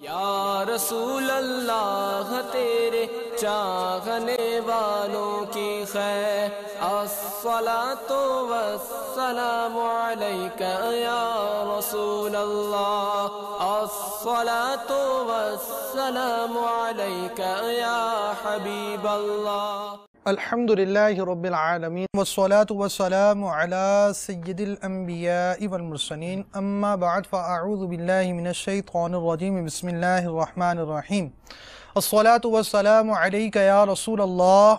یا رسول اللہ تیرے چاہنے والوں کی خیر، الصلاۃ والسلام علیک یا رسول اللہ، الصلاۃ والسلام علیک یا حبیب اللہ۔ الحمدللہ رب العالمین والصلاة والسلام علی سید الانبیاء والمرسلین، اما بعد فاعوذ باللہ من الشیطان الرجیم، بسم اللہ الرحمن الرحیم۔ الصلاة والسلام علیک یا رسول اللہ،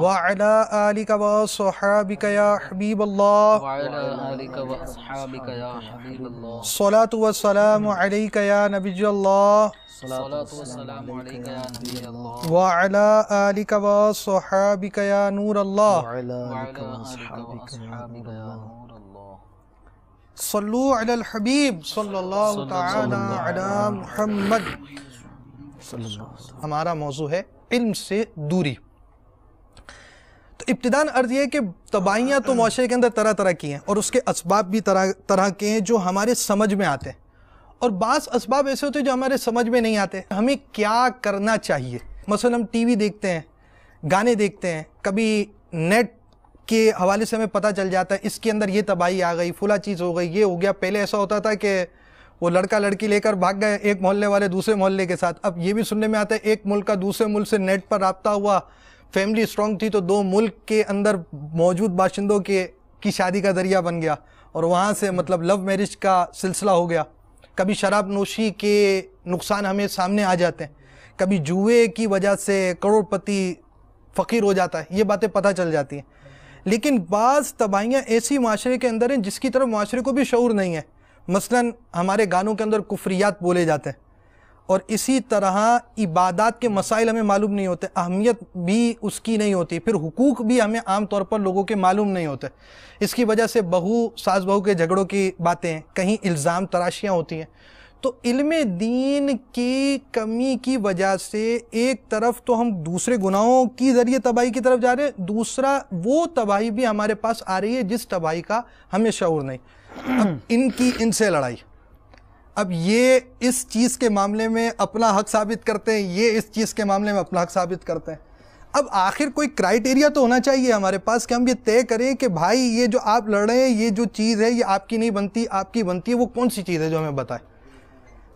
وعلی آلک وصحابک یا حبیب اللہ، الصلاة والسلام علیک یا نبی اللہ، وعلی آلک وصحابک یا نور اللہ، صلو علی الحبیب صلی اللہ تعالی علی محمد۔ ہمارا موضوع ہے علم سے دوری۔ تو ابتداً عرض یہ کہ تباہیاں تو معاشرے کے اندر طرح طرح کی ہیں، اور اس کے اسباب بھی طرح کے ہیں جو ہمارے سمجھ میں آتے ہیں، اور بعض اسباب ایسے ہوتے ہیں جو ہمارے سمجھ میں نہیں آتے۔ ہمیں کیا کرنا چاہیے؟ مثلا ہم ٹی وی دیکھتے ہیں، گانے دیکھتے ہیں، کبھی نیٹ کے حوالے سے ہمیں پتہ چل جاتا ہے اس کے اندر یہ تباہی آ گئی، فلاں چیز ہو گئی، یہ ہو گیا۔ پہلے ایسا ہوتا تھا کہ وہ لڑکا لڑکی لے کر بھاگ گئے ایک محلے والے دوسرے محلے کے ساتھ۔ اب یہ بھی سننے میں آتا ہے ایک ملک کا دوسرے ملک سے نیٹ پر رابطہ ہوا، فیملی اسٹرانگ تھی تو دو ملک کے اندر موجود باشندوں کی شادی کا ذریعہ بن گیا، اور وہاں سے مطلب لو میرج کا سلسلہ ہو گیا۔ کبھی شراب نوشی کے نقصان ہمیں سامنے آ جاتے ہیں، کبھی جوئے کی وجہ سے کروڑ پتی فقیر ہو جاتا ہے، یہ باتیں پتہ چل جاتی ہیں۔ لیکن بعض تباہیاں ایسی معاشرے کے اندر ہیں جس کی طرف معاشرے کو بھی شعور نہیں ہے۔ مثلا ہمارے گانوں کے اندر کفریات بولے جاتے ہیں، اور اسی طرح عبادات کے مسائل ہمیں معلوم نہیں ہوتے، اہمیت بھی اس کی نہیں ہوتی، پھر حقوق بھی ہمیں عام طور پر لوگوں کے معلوم نہیں ہوتے۔ اس کی وجہ سے ساس بہو کے جھگڑوں کی باتیں، کہیں الزام تراشیاں ہوتی ہیں۔ تو علم دین کی کمی کی وجہ سے ایک طرف تو ہم دوسرے گناہوں کی ذریعے تباہی کی طرف جا رہے ہیں، دوسرا وہ تباہی بھی ہمارے پاس آ رہی ہے جس تباہی کا ہمیں شعور نہیں۔ اب ان سے لڑائی، اب یہ اس چیز کے معاملے میں اپنا حق ثابت کرتے ہیں، یہ اس چیز کے معاملے میں اپنا حق ثابت کرتے ہیں۔ اب آخر کوئی کرائیٹیریا تو ہونا چاہیے ہمارے پاس کہ ہم یہ طے کریں کہ بھائی یہ جو آپ لڑ رہے ہیں، یہ جو چیز ہے یہ آپ کی نہیں بنتی، آپ کی بنتی ہے، وہ کون سی چیز ہے جو ہمیں بتائے۔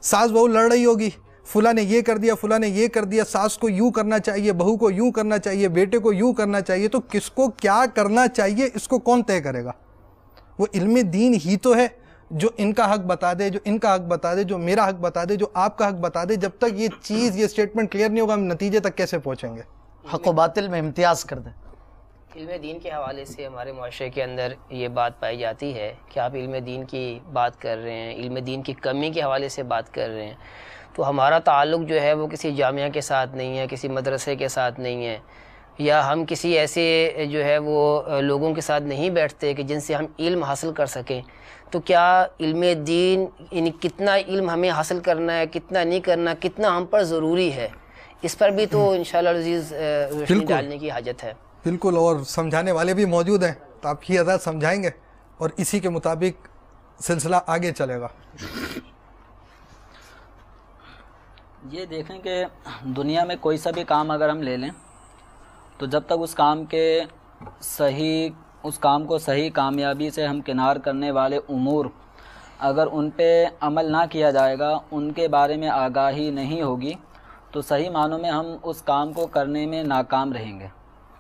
ساس بہو لڑ رہی ہوگی، فلاں نے یہ کر دیا، فلاں نے یہ کر دیا، ساس کو یوں کرنا چاہیے، بہو کو یوں کرنا چاہیے، بیٹے کو یوں کرنا چاہیے، تو کس کو کیا کرنا چاہیے اس کو کون طے کرے گا؟ وہ علم دین ہی تو ہے جو ان کا حق بتا دے، جو ان کا حق بتا دے، جو میرا حق بتا دے، جو آپ کا حق بتا دے۔ جب تک یہ چیز، یہ سٹیٹمنٹ کلیئر نہیں ہوگا ہم نتیجے تک کیسے پہنچیں گے؟ حق و باطل میں امتیاز کر دیں۔ علم دین کے حوالے سے ہمارے معاشرے کے اندر یہ بات پائی جاتی ہے کہ آپ علم دین کی بات کر رہے ہیں، علم دین کی کمی کے حوالے سے بات کر رہے ہیں، تو ہمارا تعلق جو ہے وہ کسی جامعہ کے ساتھ نہیں ہے، کسی مدرسے کے ساتھ نہیں ہے، یا ہم کسی ایسے جو ہے وہ لوگوں کے ساتھ نہیں بیٹھتے کہ جن سے ہم علم حاصل کر سکیں۔ تو کیا علم دین، یعنی کتنا علم ہمیں حاصل کرنا ہے، کتنا نہیں کرنا، کتنا ہم پر ضروری ہے، اس پر بھی تو انشاءاللہ العزیز روشنی ڈالنے کی حاجت ہے۔ بالکل، اور سمجھانے والے بھی موجود ہیں تو آپ کی حضرات سمجھائیں گے اور اسی کے مطابق سلسلہ آگے چلے گا۔ یہ دیکھیں کہ دنیا میں کوئی سا بھی کام اگر ہم لے لیں تو جب تک اس کام کو صحیح کامیابی سے ہم کنار کرنے والے امور اگر ان پہ عمل نہ کیا جائے گا، ان کے بارے میں آگاہی نہیں ہوگی، تو صحیح معنوں میں ہم اس کام کو کرنے میں ناکام رہیں گے۔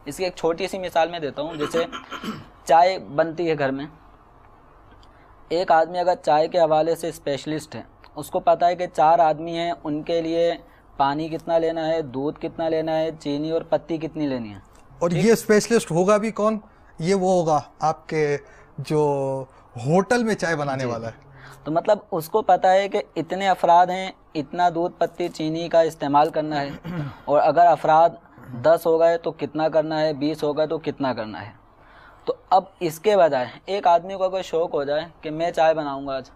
اس کی ایک چھوٹی سی مثال میں دیتا ہوں، جیسے چائے بنتی ہے گھر میں، ایک آدمی اگر چائے کے حوالے سے اسپیشلسٹ ہے، اس کو پتہ ہے کہ 4 آدمی ہیں، ان کے لیے پانی کتنا لینا ہے، دودھ کتنا لینا ہے، چینی اور پتی کتنی لینی ہے۔ اور یہ اسپیشلسٹ ہوگا بھی کون؟ یہ وہ ہوگا آپ کے جو ہوٹل میں چائے بنانے والا ہے۔ تو مطلب اس کو پتہ ہے کہ اتنے افراد ہیں، اتنا دودھ پتی چینی کا استعمال کرنا ہے، اور اگر افراد 10 ہو گئے تو کتنا کرنا ہے، 20 ہو گئے تو کتنا کرنا ہے۔ تو اب اس کے بجائے ایک آدمی کو کوئی شوق ہو جائے کہ میں چائے بناؤں گا آج،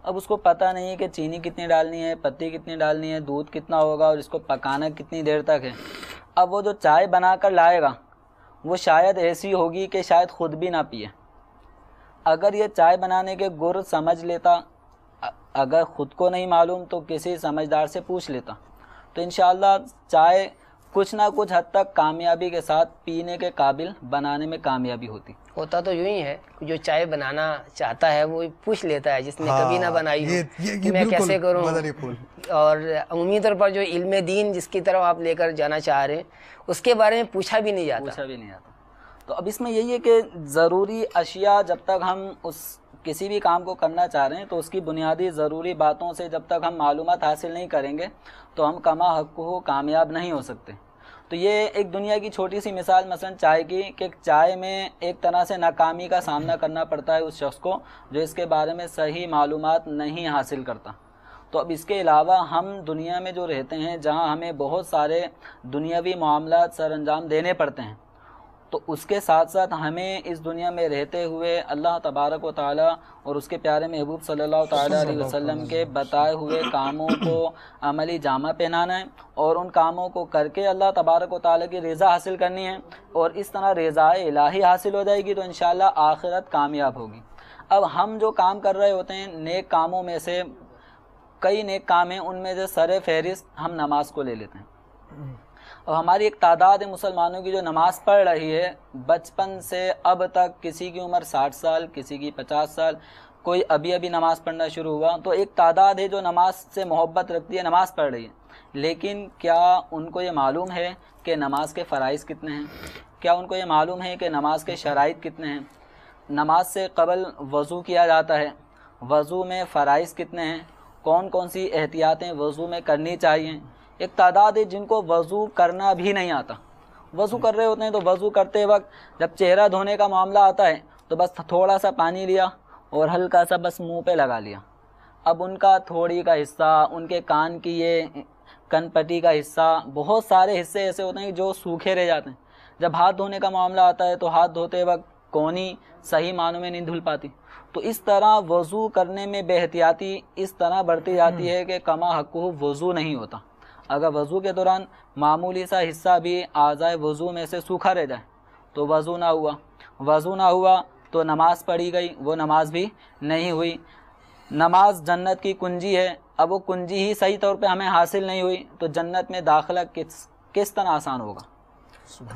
اب اس کو پتہ نہیں ہے کہ چینی کتنی ڈالنی ہے، پتی کتنی ڈالنی ہے، دودھ کتنا ہوگا، اور اس کو پکانا کتنی دیر تک ہے۔ اب وہ جو چائے بنا کر لائے گا وہ شاید ایسی ہوگی کہ شاید خود بھی نہ پیے۔ اگر یہ چائے بنانے کے گر سمجھ لیتا اگر خود کو نہیں معلوم تو کسی سمجھدار سے پوچھ لیتا تو انشاءاللہ چائے کچھ نہ کچھ حد تک کامیابی کے ساتھ پینے کے قابل بنانے میں کامیابی ہوتی. ہوتا تو یوں ہی ہے، جو چائے بنانا چاہتا ہے وہ پوچھ لیتا ہے جس نے کبھی نہ بنائی ہو کہ میں کیسے کروں. اور عمومی طور پر جو علم دین جس کی طرف آپ لے کر جانا چاہ رہے ہیں اس کے بارے میں پوچھا بھی نہیں جاتا. تو اب اس میں یہی ہے کہ ضروری اشیاء جب تک ہم کسی بھی کام کو کرنا چاہ رہے ہیں تو اس کی بنیادی ضروری باتوں سے جب تک ہم معلومات حاصل نہیں کریں گے تو ہم کما حق ہو کامیاب نہیں ہو سکتے. تو یہ ایک دنیا کی چھوٹی سی مثال مثلا چائے کی، کہ چائے میں ایک طرح سے ناکامی کا سامنا کرنا پڑتا ہے اس شخص کو جو اس کے بارے میں صحیح معلومات نہیں حاصل کرتا. تو اب اس کے علاوہ ہم دنیا میں جو رہتے ہیں جہاں ہمیں بہت سارے دنیاوی معاملات سر انجام دینے پڑتے ہیں، تو اس کے ساتھ ساتھ ہمیں اس دنیا میں رہتے ہوئے اللہ تبارک و تعالیٰ اور اس کے پیارے محبوب صلی اللہ تعالیٰ علیہ وسلم کے بتائے ہوئے کاموں کو عملی جامہ پہنانا ہے اور ان کاموں کو کر کے اللہ تبارک و تعالیٰ کی رضا حاصل کرنی ہے، اور اس طرح رضا الہی حاصل ہو جائے گی تو انشاءاللہ آخرت کامیاب ہوگی. اب ہم جو کام کر رہے ہوتے ہیں نیک کاموں میں سے کئی نیک کام ہیں، ان میں سے سر فہرست ہم نماز کو لے لیتے ہیں. اور ہماری ایک تعداد ہے مسلمانوں کی جو نماز پڑھ رہی ہے بچپن سے اب تک، کسی کی عمر 60 سال، کسی کی 50 سال، کوئی ابھی نماز پڑھنا شروع ہوا. تو ایک تعداد ہے جو نماز سے محبت رکھتی ہے، نماز پڑھ رہی ہے. لیکن کیا ان کو یہ معلوم ہے کہ نماز کے فرائض کتنے ہیں؟ کیا ان کو یہ معلوم ہے کہ نماز کے شرائط کتنے ہیں؟ نماز سے قبل وضو کیا جاتا ہے، وضو میں فرائض کتنے ہیں؟ کون کون سی احتیاطیں وضو میں کرنی چاہیے؟ ایک تعداد ہے جن کو وضو کرنا بھی نہیں آتا. وضو کر رہے ہوتے ہیں تو وضو کرتے وقت جب چہرہ دھونے کا معاملہ آتا ہے تو بس تھوڑا سا پانی لیا اور ہلکا سا بس منہ پہ لگا لیا. اب ان کا تھوڑی کا حصہ، ان کے کان کی یہ کن پٹی کا حصہ، بہت سارے حصے ایسے ہوتے ہیں جو سوکھے رہ جاتے ہیں. جب ہاتھ دھونے کا معاملہ آتا ہے تو ہاتھ دھوتے وقت کونی صحیح معنوں میں نہیں دھل پاتی. تو اس طرح وضو کرنے میں بے احتیاطی اس طرح بڑھتی جاتی ہے کہ کما حقہ وضو نہیں ہوتا. اگر وضو کے دوران معمولی سا حصہ بھی اعضائے وضو میں سے سوکھا رہ جائے تو وضو نہ ہوا. وضو نہ ہوا تو نماز پڑھی گئی، وہ نماز بھی نہیں ہوئی. نماز جنت کی کنجی ہے، اب وہ کنجی ہی صحیح طور پہ ہمیں حاصل نہیں ہوئی تو جنت میں داخلہ کس طرح آسان ہوگا؟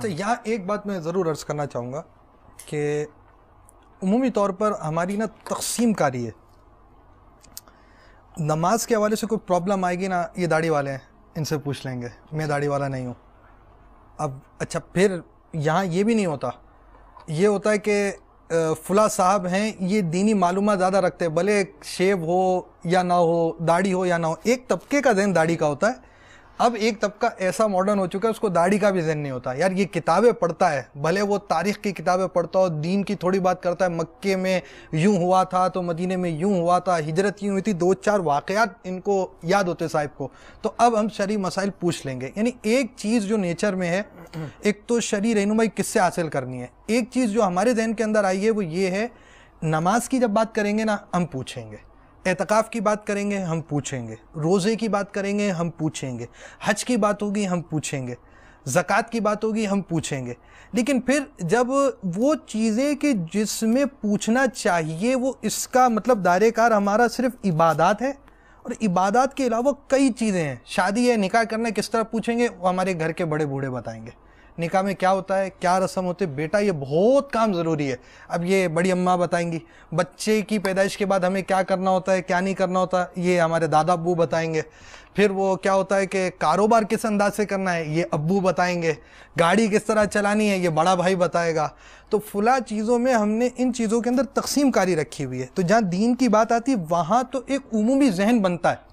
تو یہاں ایک بات میں ضرور عرض کرنا چاہوں گا کہ عمومی طور پر ہماری تقسیم کاری ہے. نماز کے حوالے سے کوئی پرابلم آئے گی نا، یہ داڑھی والے ہیں ان سے پوچھ لیں گے، میں داڑھی والا نہیں ہوں. اب اچھا پھر یہاں یہ بھی نہیں ہوتا، یہ ہوتا ہے کہ فلاں صاحب ہیں یہ دینی معلومات زیادہ رکھتے ہیں، بھلے شیو ہو یا نہ ہو، داڑھی ہو یا نہ ہو. ایک طبقے کا ذہن داڑھی کا ہوتا ہے. اب ایک طبقہ ایسا ماڈرن ہو چکا ہے اس کو داڑھی کا بھی ذہن نہیں ہوتا. یار یہ کتابیں پڑھتا ہے، بھلے وہ تاریخ کی کتابیں پڑھتا ہو، دین کی تھوڑی بات کرتا ہے، مکے میں یوں ہوا تھا تو مدینے میں یوں ہوا تھا، ہجرت یوں ہوئی تھی، 2-4 واقعات ان کو یاد ہوتے صاحب کو. تو اب ہم شرعی مسائل پوچھ لیں گے. یعنی ایک چیز جو نیچر میں ہے، ایک تو شرعی رہنمائی کس سے حاصل کرنی ہے. ایک چیز جو ہمارے ذہن کے اندر آئی ہے وہ یہ ہے، نماز کی جب بات کریں گے نا ہم پوچھیں گے، اعتکاف کی بات کریں گے ہم پوچھیں گے، روزے کی بات کریں گے ہم پوچھیں گے، حج کی بات ہوگی ہم پوچھیں گے، زکوٰۃ کی بات ہوگی ہم پوچھیں گے. لیکن پھر جب وہ چیزیں کہ جس میں پوچھنا چاہیے وہ اس کا مطلب دائرہ کار ہمارا صرف عبادات ہے، اور عبادات کے علاوہ کئی چیزیں ہیں. شادی ہے، نکاح کرنا کس طرح پوچھیں گے، وہ ہمارے گھر کے بڑے بوڑھے بتائیں گے. نکاح میں کیا ہوتا ہے، کیا رسم ہوتے، بیٹا یہ بہت کام ضروری ہے، اب یہ بڑی اماں بتائیں گی. بچے کی پیدائش کے بعد ہمیں کیا کرنا ہوتا ہے، کیا نہیں کرنا ہوتا، یہ ہمارے دادا ابو بتائیں گے. پھر وہ کیا ہوتا ہے کہ کاروبار کس انداز سے کرنا ہے، یہ ابو بتائیں گے. گاڑی کس طرح چلانی ہے، یہ بڑا بھائی بتائے گا. تو فلاں چیزوں میں ہم نے ان چیزوں کے اندر تقسیم کاری رکھی ہوئی ہے. تو جہاں دین کی بات آتی ہے وہاں تو ایک عمومی ذہن بنتا ہے.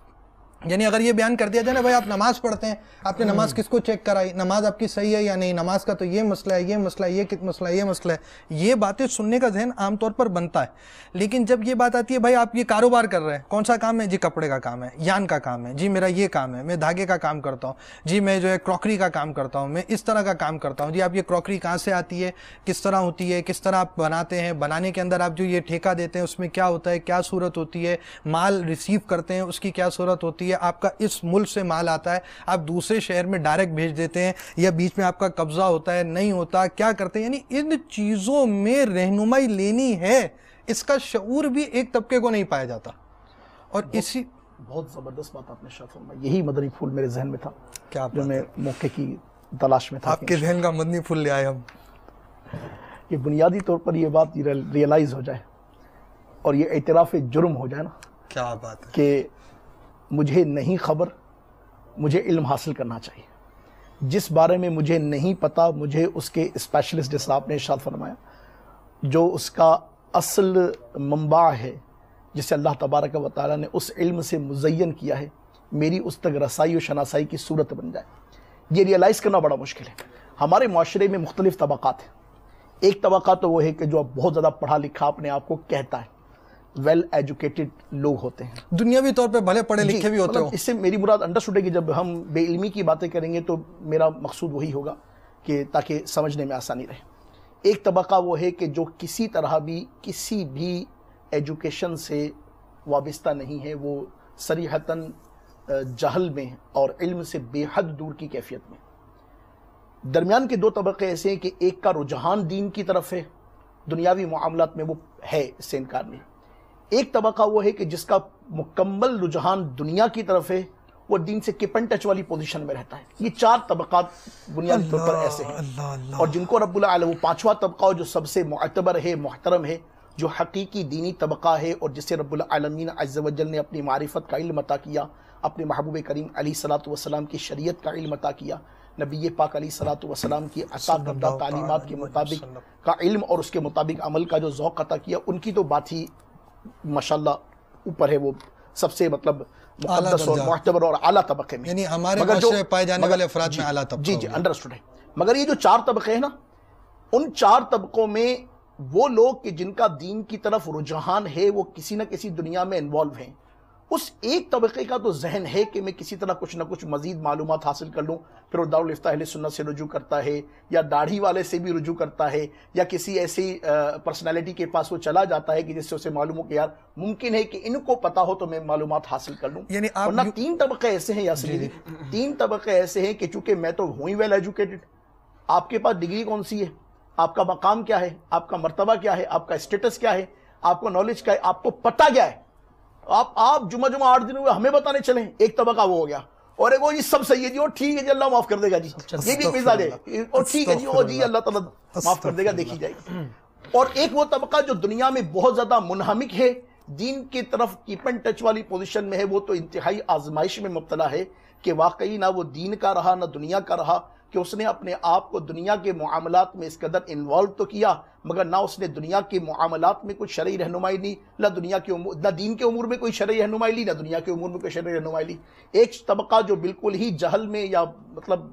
یعنی اگر یہ بیان کر دیا جائے نا بھائی آپ نماز پڑھتے ہیں، آپ نے نماز کس کو چیک کرائی، نماز آپ کی صحیح ہے یا نہیں، نماز کا تو یہ مسئلہ ہے، یہ مسئلہ ہے، یہ مسئلہ ہے، یہ مسئلہ ہے. یہ باتیں سننے کا ذہن عام طور پر بنتا ہے. لیکن جب یہ بات آتی ہے بھائی آپ یہ کاروبار کر رہے ہیں، کون سا کام ہے، جی کپڑے کا کام ہے، یان کا کام ہے، جی میرا یہ کام ہے، میں دھاگے کا کام کرتا ہوں، جی میں جو ہے کراکری کا کام کرتا ہوں، میں اس طرح کا کام کرتا ہوں، جی آپ یہ کراکری کہاں سے آتی ہے، کس طرح ہوتی ہے، کس طرح آپ بناتے ہیں، بنانے کے اندر آپ جو یہ ٹھیکہ دیتے ہیں اس میں کیا ہوتا ہے، کیا صورت ہوتی ہے، مال ریسیو کرتے ہیں اس کی کیا صورت ہوتی ہے، آپ کا اس ملک سے مال آتا ہے آپ دوسرے شہر میں ڈائریکٹ بھیج دیتے ہیں یا بیچ میں آپ کا قبضہ ہوتا ہے، نہیں ہوتا، کیا کرتے ہیں. یعنی ان چیزوں میں رہنمائی لینی ہے، اس کا شعور بھی ایک طبقے کو نہیں پایا جاتا. اور اسی بہت زبردست بات آپ نے ارشاد فرمائی. یہی مدنی پھول میرے ذہن میں تھا کیا جو میں موقع کی تلاش میں تھا. آپ کے ذہن کا مدنی پھول لے آئے ہم. کہ بنیادی طور پر یہ بات ریئلائز ہو جائے اور یہ اعتراف جرم ہو جائے نا کیا بات ہے کہ مجھے نہیں خبر, مجھے علم حاصل کرنا چاہیے. جس بارے میں مجھے نہیں پتا مجھے اس کے اسپیشلسٹ جیسا آپ نے ارشاد فرمایا جو اس کا اصل منبع ہے جسے اللہ تبارک و تعالیٰ نے اس علم سے مزین کیا ہے, میری اس تک رسائی و شناسائی کی صورت بن جائے. یہ ریئلائز کرنا بڑا مشکل ہے. ہمارے معاشرے میں مختلف طبقات ہیں. ایک طبقہ تو وہ ہے کہ جو بہت زیادہ پڑھا لکھا اپنے آپ کو کہتا ہے, ویل ایجوکیٹڈ لوگ ہوتے ہیں, دنیاوی طور پہ بھلے پڑھے لکھے بھی ہوتے ہو. اس سے میری مراد انڈرسٹوڈ ہے کہ جب ہم بے علمی کی باتیں کریں گے تو میرا مقصود وہی ہوگا کہ تاکہ سمجھنے میں آسانی رہے. ایک طبقہ وہ ہے کہ جو کسی طرح بھی کسی بھی ایجوکیشن سے وابستہ نہیں ہے, وہ صریحتاً جہل میں اور علم سے بے حد دور کی کیفیت میں. درمیان کے دو طبقے ایسے ہیں کہ ایک کا رجحان دین کی طرف ہے, دنیاوی معاملات میں وہ ہے, اس سے انکار نہیں. ایک طبقہ وہ ہے کہ جس کا مکمل رجحان دنیا کی طرف ہے, وہ دین سے کپ اینڈ ٹچ والی پوزیشن میں رہتا ہے. یہ چار طبقات بنیادی طور پر ایسے ہیں اور جن کو رب العالمین, وہ پانچواں طبقہ جو سب سے معتبر ہے, محترم ہے, جو حقیقی دینی طبقہ ہے اور جسے رب العالمین عز و جل نے اپنی معرفت کا علم عطا کیا, اپنے محبوب کریم علیہ الصلوۃ والسلام کی شریعت کا علم عطا کیا, نبی پاک علیہ الصلوۃ والسلام کی عطا کردہ تعلیمات کے مطابق کا علم اور اس کے مطابق عمل کا جو ذوق عطا کیا, ان کی تو بات ہی ماشاءاللہ اوپر ہے. وہ سب سے مطلب مقدس اور معتبر اور اعلیٰ طبقے میں, یعنی ہمارے معاشرے پائے جانے والے افراد میں اعلیٰ طبقہ. جی جی انڈرسٹوڈ ہے. مگر یہ جو چار طبقے ہیں نا, ان چار طبقوں میں وہ لوگ کہ جن کا دین کی طرف رجحان ہے وہ کسی نہ کسی دنیا میں انوالو ہیں. اس ایک طبقے کا تو ذہن ہے کہ میں کسی طرح کچھ نہ کچھ مزید معلومات حاصل کر لوں, پھر وہ دارالفتہ اہل سنت سے رجوع کرتا ہے یا داڑھی والے سے بھی رجوع کرتا ہے یا کسی ایسی پرسنالٹی کے پاس وہ چلا جاتا ہے کہ جس سے اسے معلوم ہو کہ یار ممکن ہے کہ ان کو پتا ہو تو میں معلومات حاصل کر لوں. یعنی ورنہ تین طبقے ایسے ہیں یاسر, تین طبقے ایسے ہیں کہ چونکہ میں تو ہوں ہی ویل ایجوکیٹڈ, آپ کے پاس ڈگری کون سی ہے, آپ کا مقام کیا ہے, آپ کا مرتبہ کیا ہے, آپ کا اسٹیٹس کیا ہے, آپ کو نالج کیا ہے, آپ کو پتہ کیا ہے, آپ جمعہ 8 دن ہوئے ہمیں بتانے چلیں. ایک طبقہ وہ ہو گیا. اور ایک وہ جی سب صحیح ہے جی, اور ٹھیک ہے جی اللہ معاف کر دے گا جی, یہ بھی ایک مزاج ہے, اور ٹھیک ہے جی, اور جی اللہ تعالیٰ معاف کر دے گا, دیکھی جائے گی. اور ایک وہ طبقہ جو دنیا میں بہت زیادہ منہمک ہے, دین کی طرف کیپ اینڈ ٹچ والی پوزیشن میں ہے, وہ تو انتہائی آزمائش میں مبتلا ہے کہ واقعی نہ وہ دین کا رہا نہ دنیا کا رہا, کہ اس نے اپنے آپ کو دنیا کے معاملات میں اس قدر انوالو تو کیا مگر نہ اس نے دنیا کے معاملات میں کوئی شرعی رہنمائی لی, نہ نہ دین کے امور میں کوئی شرعی رہنمائی لی, نہ دنیا کے امور میں کوئی شرعی رہنمائی لی. ایک طبقہ جو بالکل ہی جہل میں یا مطلب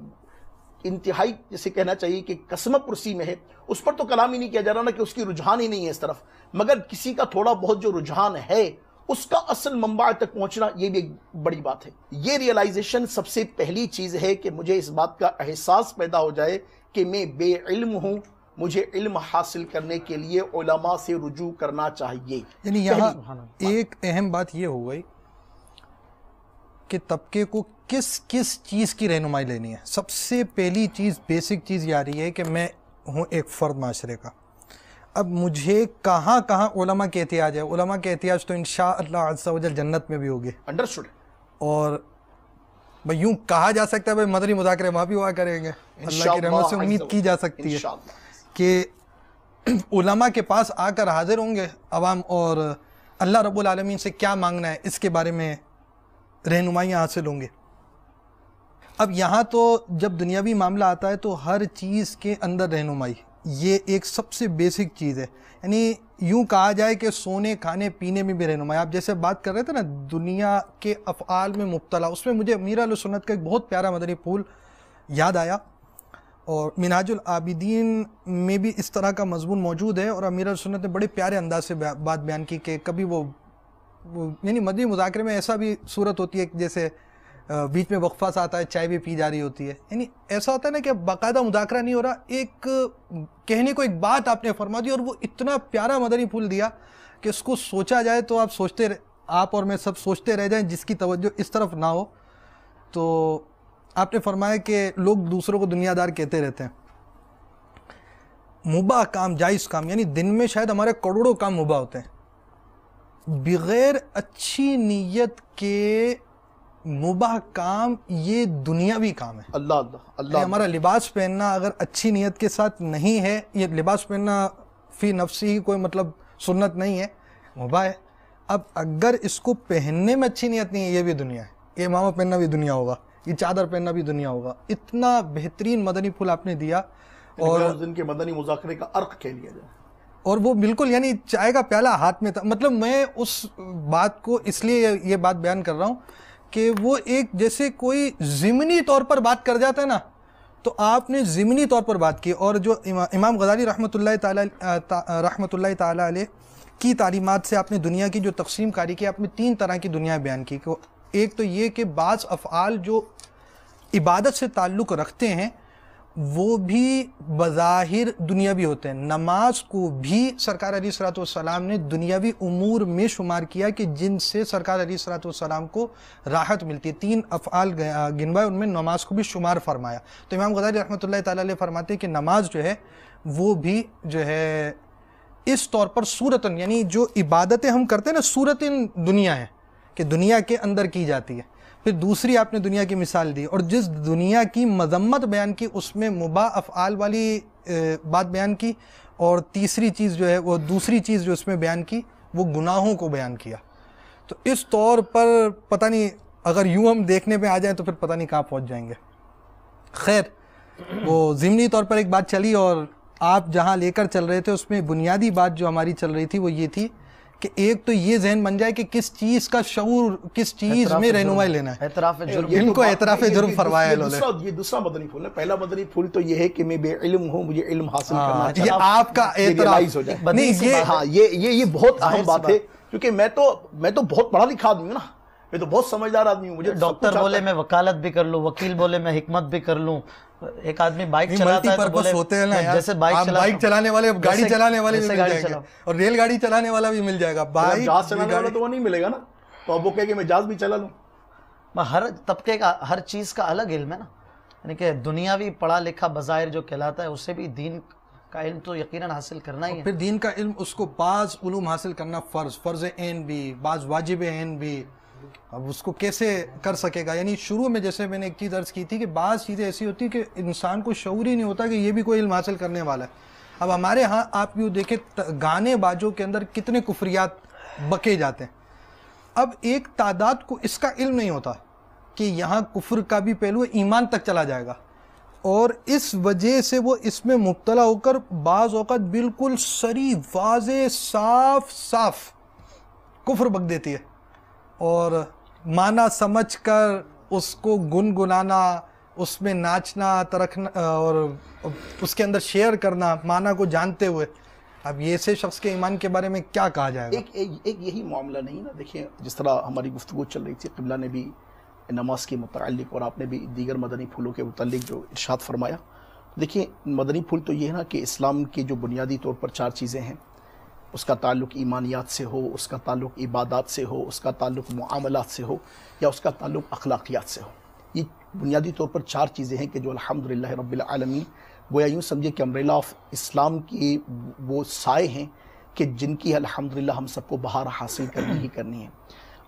انتہائی جسے کہنا چاہیے کہ قسمت پرسی میں ہے, اس پر تو کلام ہی نہیں کیا جا رہا نا کہ اس کی رجحان ہی نہیں ہے اس طرف, مگر کسی کا تھوڑا بہت جو رجحان ہے اس کا اصل منبع تک پہنچنا, یہ بھی ایک بڑی بات ہے. یہ ریئلائزیشن سب سے پہلی چیز ہے کہ مجھے اس بات کا احساس پیدا ہو جائے کہ میں بے علم ہوں, مجھے علم حاصل کرنے کے لیے علماء سے رجوع کرنا چاہیے. یعنی یہاں ایک اہم بات یہ ہو گئی کہ طبقے کو کس چیز کی رہنمائی لینی ہے. سب سے پہلی چیز, بیسک چیز یہ آ رہی ہے کہ میں ہوں ایک فرد معاشرے کا. اب مجھے کہاں علماء کے احتیاج ہے. علماء کے احتیاج تو انشاءاللہ عز و جل جنت میں بھی ہوگے. انڈرسٹوڈ. اور بھئی یوں کہا جا سکتا ہے بھئی مدنی مذاکرے وہاں بھی ہوا کریں گے. اللہ کی رحمت سے امید کی جا سکتی ہے کہ علماء کے پاس آ کر حاضر ہوں گے عوام, اور اللہ رب العالمین سے کیا مانگنا ہے اس کے بارے میں رہنمائیاں حاصل ہوں گے. اب یہاں تو جب دنیاوی معاملہ آتا ہے تو ہر چیز کے اندر رہنمائی, یہ ایک سب سے بیسک چیز ہے. یعنی یوں کہا جائے کہ سونے کھانے پینے میں بھی رہنمائی. آپ جیسے بات کر رہے تھے نا دنیا کے افعال میں مبتلا, اس میں مجھے امیر اہل سنت کا ایک بہت پیارا مدنی پھول یاد آیا, اور منہاج العابدین میں بھی اس طرح کا مضمون موجود ہے, اور امیر اہل سنت نے بڑے پیارے انداز سے بات بیان کی کہ کبھی وہ یعنی مدنی مذاکرے میں ایسا بھی صورت ہوتی ہے کہ جیسے بیچ میں وقفہ سا آتا ہے, چائے بھی پی جا رہی ہوتی ہے. یعنی ایسا ہوتا ہے نا کہ باقاعدہ مذاکرہ نہیں ہو رہا, ایک کہنے کو ایک بات آپ نے فرما دی اور وہ اتنا پیارا مدنی پھول دیا کہ اس کو سوچا جائے تو آپ اور میں سب سوچتے رہ جائیں, جس کی توجہ اس طرف نہ ہو. تو آپ نے فرمایا کہ لوگ دوسروں کو دنیا دار کہتے رہتے ہیں. مباح کام, جائز کام, یعنی دن میں شاید ہمارے کروڑوں کام مباح ہوتے ہیں, بغیر اچھی نیت کے مباح کام یہ دنیاوی کام ہے. اللہ اللہ اللہ. ہمارا لباس پہننا اگر اچھی نیت کے ساتھ نہیں ہے، یہ لباس پہننا فی نفسی ہی کوئی مطلب سنت نہیں ہے، مباح ہے. اب اگر اس کو پہننے میں اچھی نیت نہیں ہے، یہ بھی دنیا ہے. یہ امامہ پہننا بھی دنیا ہوگا، یہ چادر پہننا بھی دنیا ہوگا. اتنا بہترین مدنی پھول آپ نے دیا، اور اس دن کے مدنی مذاکرے کا عرق کہہ لیا جائے. اور وہ بالکل یعنی چائے کا پیالہ ہاتھ میں تھا. مطلب میں اس بات کو اس لیے یہ بات بیان کر رہا ہوں کہ وہ ایک جیسے کوئی ضمنی طور پر بات کر جاتا ہے نا، تو آپ نے ضمنی طور پر بات کی. اور جو امام غزالی رحمۃ اللہ تعالی علیہ کی تعلیمات سے آپ نے دنیا کی جو تقسیم کاری کی، آپ نے 3 طرح کی دنیا بیان کی. ایک تو یہ کہ بعض افعال جو عبادت سے تعلق رکھتے ہیں وہ بھی بظاہر دنیاوی ہوتے ہیں. نماز کو بھی سرکار علیہ الصلوۃ والسلام نے دنیاوی امور میں شمار کیا کہ جن سے سرکار علیہ الصلوۃ والسلام کو راحت ملتی ہے. 3 افعال گنوائے، ان میں نماز کو بھی شمار فرمایا. تو امام غزالی رحمۃ اللہ تعالی علیہ فرماتے ہیں کہ نماز جو ہے وہ بھی جو ہے اس طور پر صورتاً، یعنی جو عبادتیں ہم کرتے ہیں نا، صورتاً دنیا ہے کہ دنیا کے اندر کی جاتی ہے. پھر دوسری آپ نے دنیا کی مثال دی، اور جس دنیا کی مذمت بیان کی اس میں مباح افعال والی بات بیان کی، اور تیسری چیز جو ہے وہ دوسری چیز جو اس میں بیان کی وہ گناہوں کو بیان کیا. تو اس طور پر پتہ نہیں اگر یوں ہم دیکھنے پہ آ جائیں تو پھر پتہ نہیں کہاں پہنچ جائیں گے. خیر، وہ ضمنی طور پر ایک بات چلی، اور آپ جہاں لے کر چل رہے تھے اس میں بنیادی بات جو ہماری چل رہی تھی وہ یہ تھی کہ ایک تو یہ ذہن بن جائے کہ کس چیز کا شعور کس چیز میں رہنمائی لینا ہے. اعتراف جرم، ان کو اعتراف جرم فرمایا ہے. یہ دوسرا مدنی پھول ہے. پہلا مدنی پھول تو یہ ہے کہ میں بے علم ہوں، مجھے علم حاصل کرنا یہ آپ کا اعتراف ہو جائے. نہیں، ہاں یہ بہت اہم بات ہے، کیونکہ میں تو بہت پڑھا لکھا آدمی ہوں نا، میں تو بہت سمجھدار آدمی ہوں. مجھے ڈاکٹر بولے میں وکالت بھی کر لوں، وکیل بولے میں حکمت بھی کر لوں. ایک آدمی بائک چلاتا ہے تو بولے ہوتے ہیں نا یار، جیسے بائک چلانے والے گاڑی چلانے والے بھی مل جائیں گے، اور ریل گاڑی چلانے والا بھی مل جائے گا. جہاز چلانے والا تو وہ نہیں ملے گا نا، تو اب وہ کہے کہ میں جہاز بھی چلا لوں. ہر طبقے کا ہر چیز کا الگ علم ہے نا. یعنی کہ دنیاوی پڑھا لکھا بظاہر جو کہلاتا ہے، اسے بھی دین کا علم تو یقیناً حاصل کرنا ہی ہے. پھر دین کا علم اس کو بعض علوم حاصل کرنا فرض عین بھی، بعض واجب عین بھی. اب اس کو کیسے کر سکے گا؟ یعنی شروع میں جیسے میں نے ایک چیز عرض کی تھی کہ بعض چیزیں ایسی ہوتی کہ انسان کو شعور ہی نہیں ہوتا کہ یہ بھی کوئی علم حاصل کرنے والا ہے. اب ہمارے ہاں آپ یوں دیکھیں گانے باجوں کے اندر کتنے کفریات بکے جاتے ہیں. اب ایک تعداد کو اس کا علم نہیں ہوتا کہ یہاں کفر کا بھی پہلو ایمان تک چلا جائے گا، اور اس وجہ سے وہ اس میں مبتلا ہو کر بعض اوقات بالکل صریح واضح صاف کفر بک دیتی ہے، اور معنی سمجھ کر اس کو گنگنانا، اس میں ناچنا ترکنا، اور اس کے اندر شیئر کرنا معنی کو جانتے ہوئے. اب یہ ایسے شخص کے ایمان کے بارے میں کیا کہا جائے گا؟ ایک یہی معاملہ نہیں نا. دیکھیں جس طرح ہماری گفتگو چل رہی تھی، قبلہ نے بھی نماز کے متعلق اور آپ نے بھی دیگر مدنی پھولوں کے متعلق جو ارشاد فرمایا. دیکھیں مدنی پھول تو یہ ہے نا کہ اسلام کے جو بنیادی طور پر 4 چیزیں ہیں، اس کا تعلق ایمانیات سے ہو، اس کا تعلق عبادات سے ہو، اس کا تعلق معاملات سے ہو، یا اس کا تعلق اخلاقیات سے ہو. یہ بنیادی طور پر 4 چیزیں ہیں کہ جو الحمدللہ رب العالمین، گویا یوں سمجھے کہ امبریلا آف اسلام کی وہ سائے ہیں کہ جن کی الحمدللہ ہم سب کو بہار حاصل کرنی ہی کرنی ہے.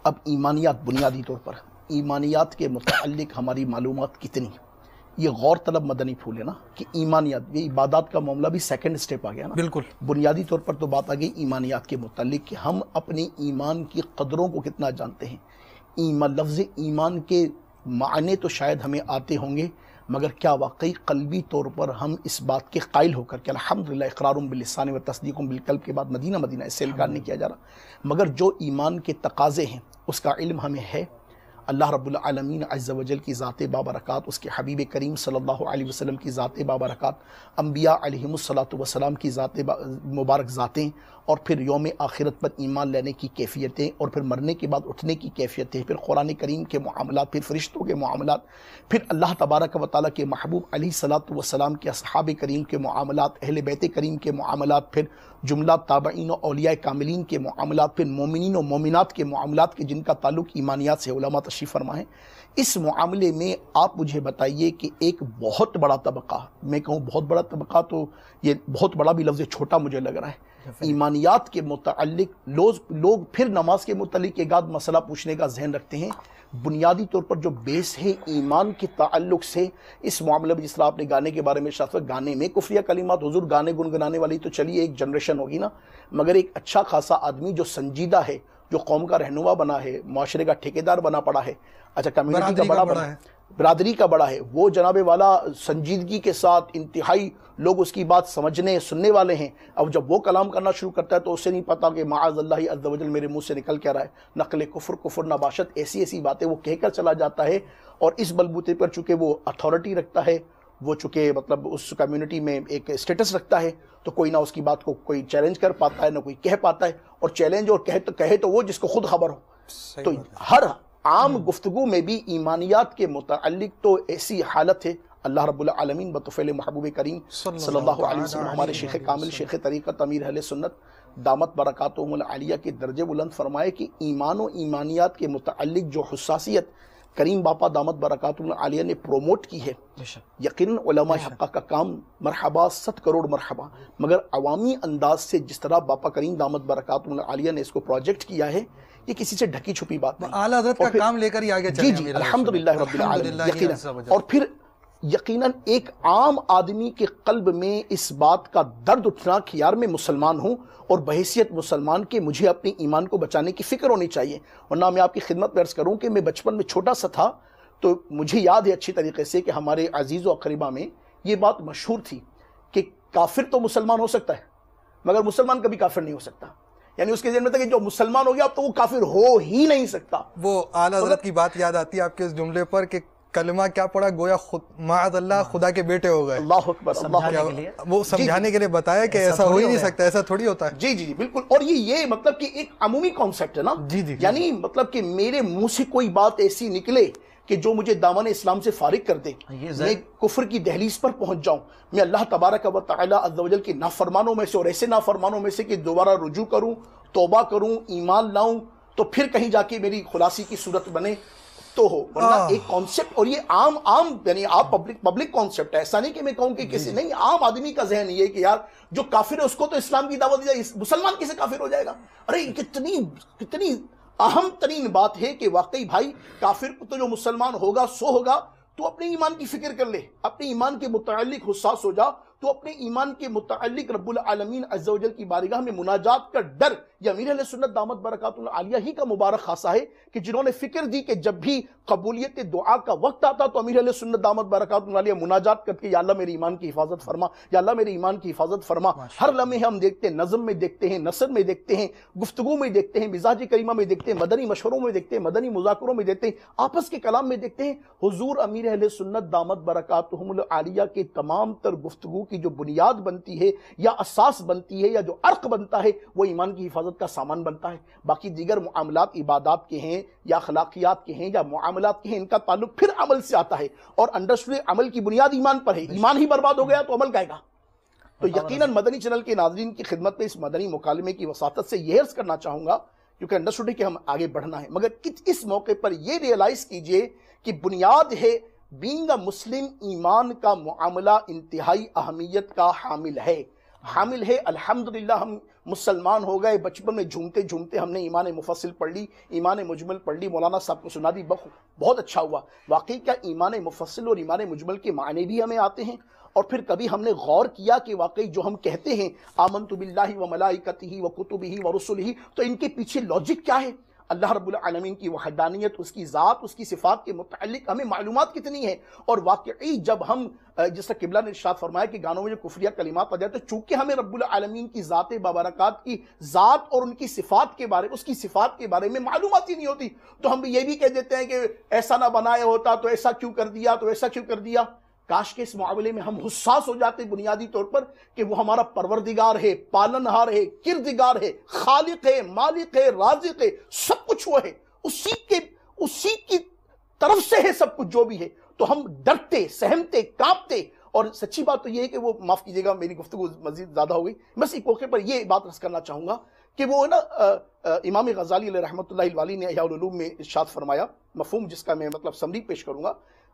اب ایمانیات، بنیادی طور پر ایمانیات کے متعلق ہماری معلومات کتنی، یہ غور طلب مدنی پھول ہے نا کہ ایمانیات، یہ عبادات کا معاملہ بھی سیکنڈ سٹیپ آ گیا نا. بالکل بنیادی طور پر تو بات آ گئی ایمانیات کے متعلق کہ ہم اپنے ایمان کی قدروں کو کتنا جانتے ہیں. لفظ ایمان کے معنی تو شاید ہمیں آتے ہوں گے، مگر کیا واقعی قلبی طور پر ہم اس بات کے قائل ہو کر کہ الحمدللہ اقرار باللسان و تصدیق بالقلب کے بعد مدینہ اس سے انکار نہیں کیا جا رہا، مگر جو ایمان کے تقاضے ہیں اس کا علم ہمیں ہے. اللہ رب العالمین عز و جل کی ذات بابرکات، اس کے حبیب کریم صلی اللہ علیہ وسلم کی ذات بابرکات، انبیاء علیہم الصلاۃ کی ذات مبارک ذاتیں، اور پھر یوم آخرت پر ایمان لینے کی کیفیتیں، اور پھر مرنے کے بعد اٹھنے کی کیفیتیں، پھر قرآن کریم کے معاملات، پھر فرشتوں کے معاملات، پھر اللہ تبارک و تعالیٰ کے محبوب علیہ الصلاۃ والسلام کے اصحاب کریم کے معاملات، اہل بیت کریم کے معاملات، پھر جملہ تابعین و اولیاء کاملین کے معاملات، پھر مومنین و مومنات کے معاملات کے جن کا تعلق ایمانیات سے علماء تشریف فرما ہے. اس معاملے میں آپ مجھے بتائیے کہ ایک بہت بڑا طبقہ، میں کہوں بہت بڑا طبقہ تو یہ بہت بڑا بھی لفظ چھوٹا مجھے لگ رہا ہے، ایمانیات کے متعلق لوگ پھر نماز کے متعلق ایک آدھ مسئلہ پوچھنے کا ذہن رکھتے ہیں. بنیادی طور پر جو بیس ہے ایمان کے تعلق سے اس معاملے میں، جس طرح آپ نے گانے کے بارے میں شاید گانے میں کفریہ کلمات، حضور گانے گنگنانے والی تو چلیے ایک جنریشن ہوگی نا، مگر ایک اچھا خاصا آدمی جو سنجیدہ ہے، جو قوم کا رہنما بنا ہے، معاشرے کا ٹھیکیدار بنا پڑا ہے، اچھا کمیونٹی کا بڑا ہے، برادری کا بڑا ہے، وہ جناب والا سنجیدگی کے ساتھ انتہائی لوگ اس کی بات سمجھنے سننے والے ہیں. اب جب وہ کلام کرنا شروع کرتا ہے تو اسے نہیں پتا کہ معاذ اللہ عز و جل میرے منہ سے نکل کیا رہا ہے، نقل کفر نباشت، ایسی باتیں وہ کہہ کر چلا جاتا ہے. اور اس بلبوتے پر چونکہ وہ اتھارٹی رکھتا ہے، وہ چونکہ مطلب اس کمیونٹی میں ایک اسٹیٹس رکھتا ہے، تو کوئی نہ اس کی بات کو کوئی چیلنج کر پاتا ہے، نہ کوئی کہہ پاتا ہے. اور چیلنج اور کہے تو وہ جس کو خود خبر ہو. تو ہر عام گفتگو میں بھی ایمانیات کے متعلق تو ایسی حالت ہے. اللہ رب العالمین بطفیل محبوب کریم صلی اللہ علیہ وسلم ہمارے شیخ کامل، شیخ طریقت، امیر اہل سنت دامت برکاتہم العالیہ کے درجے بلند فرمائے کہ ایمان و ایمانیات کے متعلق جو حساسیت کریم باپا دامت برکاتہم العالیہ نے پروموٹ کی ہے، یقیناً علماء حقہ کا کام مرحبا 100 کروڑ مرحبا، مگر عوامی انداز سے جس طرح باپا کریم دامت برکاتہم العالیہ نے اس کو پروجیکٹ کیا ہے، یہ کسی سے ڈھکی چھپی بات نہیں. اعلیٰ حضرت کا کام لے کر ہی آگے چلیں. جی الحمدللہ رب العالمین. یقیناً اور پھر یقیناً ایک عام آدمی کے قلب میں اس بات کا درد اٹھنا کہ یار میں مسلمان ہوں اور بحیثیت مسلمان کے مجھے اپنے ایمان کو بچانے کی فکر ہونی چاہیے. ورنہ میں آپ کی خدمت میں عرض کروں کہ میں بچپن میں چھوٹا سا تھا تو مجھے یاد ہے اچھی طریقے سے کہ ہمارے عزیز و اقربا میں یہ بات مشہور تھی کہ کافر تو مسلمان ہو سکتا ہے مگر مسلمان کبھی کافر نہیں ہو سکتا. یعنی اس کے ذہن میں تھا کہ جو مسلمان ہو گیا اب تو وہ کافر ہو ہی نہیں سکتا. وہ اعلیٰ حضرت کی بات یاد آتی ہے آپ کے اس جملے پر کہ کلمہ کیا پڑا گویا معاذ اللہ خدا کے بیٹے ہو گئے. اللہ اکبر. وہ سمجھانے کے لیے بتایا کہ ایسا ہو ہی نہیں سکتا، ایسا تھوڑی ہوتا ہے. جی جی جی بالکل. اور یہ مطلب کہ ایک عمومی کانسیپٹ ہے نا. یعنی مطلب کہ میرے منہ سے کوئی بات ایسی نکلے کہ جو مجھے دامن اسلام سے فارغ کر دے، میں کفر کی دہلیز پر پہنچ جاؤں، میں اللہ تبارک و تعالی عز و جل کی نافرمانوں میں سے اور ایسے نافرمانوں میں سے کہ دوبارہ رجوع کروں، توبہ کروں، ایمان لاؤں، تو پھر کہیں جا کے میری خلاصی کی صورت بنے تو ہو. ورنہ ایک کانسیپٹ، اور یہ عام یعنی آپ پبلک کانسیپٹ ہے، ایسا نہیں کہ میں کہوں کہ کسی نہیں، عام آدمی کا ذہن یہ ہے کہ یار جو کافر ہے اس کو تو اسلام کی دعوت دی جائے، مسلمان کیسے کافر ہو جائے گا. ارے کتنی اہم ترین بات ہے کہ واقعی بھائی کافر کو تو جو مسلمان ہوگا سو ہوگا. تو اپنے ایمان کی فکر کر لے، اپنے ایمان کے متعلق حساس ہو جا، تو اپنے ایمان کے متعلق رب العالمین عز و جل کی بارگاہ میں مناجات کا ڈر. یہ امیر اہل سنت دامت برکاتہ العالیہ ہی کا مبارک خاصہ ہے کہ جنہوں نے فکر دی کہ جب بھی قبولیت دعا کا وقت آتا تو امیر اہل سنت دامت برکاتہ العالیہ مناجات کر کے یا اللہ میرے ایمان کی حفاظت فرما، یا اللہ میرے ایمان کی حفاظت فرما. ہر لمحے ہم دیکھتے ہیں، نظم میں دیکھتے ہیں، نثر میں دیکھتے ہیں، گفتگو میں دیکھتے ہیں، مزاج کریمہ میں دیکھتے ہیں، مدنی مشوروں میں دیکھتے ہیں، مدنی مذاکروں میں دیکھتے ہیں، آپس کے کلام میں دیکھتے ہیں. حضور امیر اہل سنت دامت برکاتہم العالیہ کے تمام تر گفتگو کی جو بنیاد بنتی ہے یا اساس بنتی ہے یا جو عرق بنتا ہے وہ ایمان کی حفاظت کا سامان بنتا ہے. باقی دیگر معاملات عبادات کے ہیں یا اخلاقیات کے ہیں یا معاملات کے ہیں، ان کا تعلق پھر عمل سے آتا ہے، اور انڈرسٹوڈ عمل کی بنیاد ایمان پر ہے. ایمان ہی برباد ہو گیا تو عمل کہے گا. تو یقیناً مدنی چینل کے ناظرین کی خدمت میں اس مدنی مکالمے کی وساطت سے یہ عرض کرنا چاہوں گا، کیونکہ انڈرسٹوڈ ہے کہ ہم آگے بڑھنا ہے، مگر اس موقع پر یہ ریئلائز کیجئے کہ بنیاد ہے بینگ اے مسلم، ایمان کا معاملہ انتہائی اہمیت کا حامل ہے. الحمدللہ ہم مسلمان ہو گئے، بچپن میں جھومتے جھومتے ہم نے ایمان مفصل پڑھ لی، ایمان مجمل پڑھ لی، مولانا صاحب کو سنا دی، بہت اچھا ہوا. واقعی کیا ایمان مفصل اور ایمان مجمل کے معنی بھی ہمیں آتے ہیں؟ اور پھر کبھی ہم نے غور کیا کہ واقعی جو ہم کہتے ہیں آمنت باللہ و ملائکتہ و کتبہ و رسلہ، تو ان کے پیچھے لاجک کیا ہے؟ اللہ رب العالمین کی وحدانیت، اس کی ذات، اس کی صفات کے متعلق ہمیں معلومات کتنی ہے. اور واقعی جب ہم جس طرح قبلہ نے ارشاد فرمایا کہ گانوں میں جو کفریہ کلمات آ جائے تو چونکہ ہمیں رب العالمین کی ذات بابرکات کی ذات اور ان کی صفات کے بارے، اس کی صفات کے بارے میں معلومات ہی نہیں ہوتی، تو ہم یہ بھی کہہ دیتے ہیں کہ ایسا نہ بنایا ہوتا تو ایسا کیوں کر دیا، تو ایسا کیوں کر دیا. کاش کے اس معاملے میں ہم حساس ہو جاتے بنیادی طور پر کہ وہ ہمارا پروردگار ہے، پالنہار ہے، کردگار ہے، خالق ہے، مالک ہے، رازق ہے، سب کچھ وہ ہے، اسی کی طرف سے ہے سب کچھ جو بھی ہے. تو ہم ڈرتے، سہمتے، کانپتے. اور سچی بات تو یہ ہے کہ وہ، معاف کیجیے گا میری گفتگو مزید زیادہ ہو گئی، بس ایک موقع پر یہ بات رس کرنا چاہوں گا کہ وہ نا امام غزالی علیہ رحمۃ اللہ الوالی نے احیاء العلوم میں ارشاد فرمایا، مفہوم جس کا میں مطلب سمری پیش کروں گا.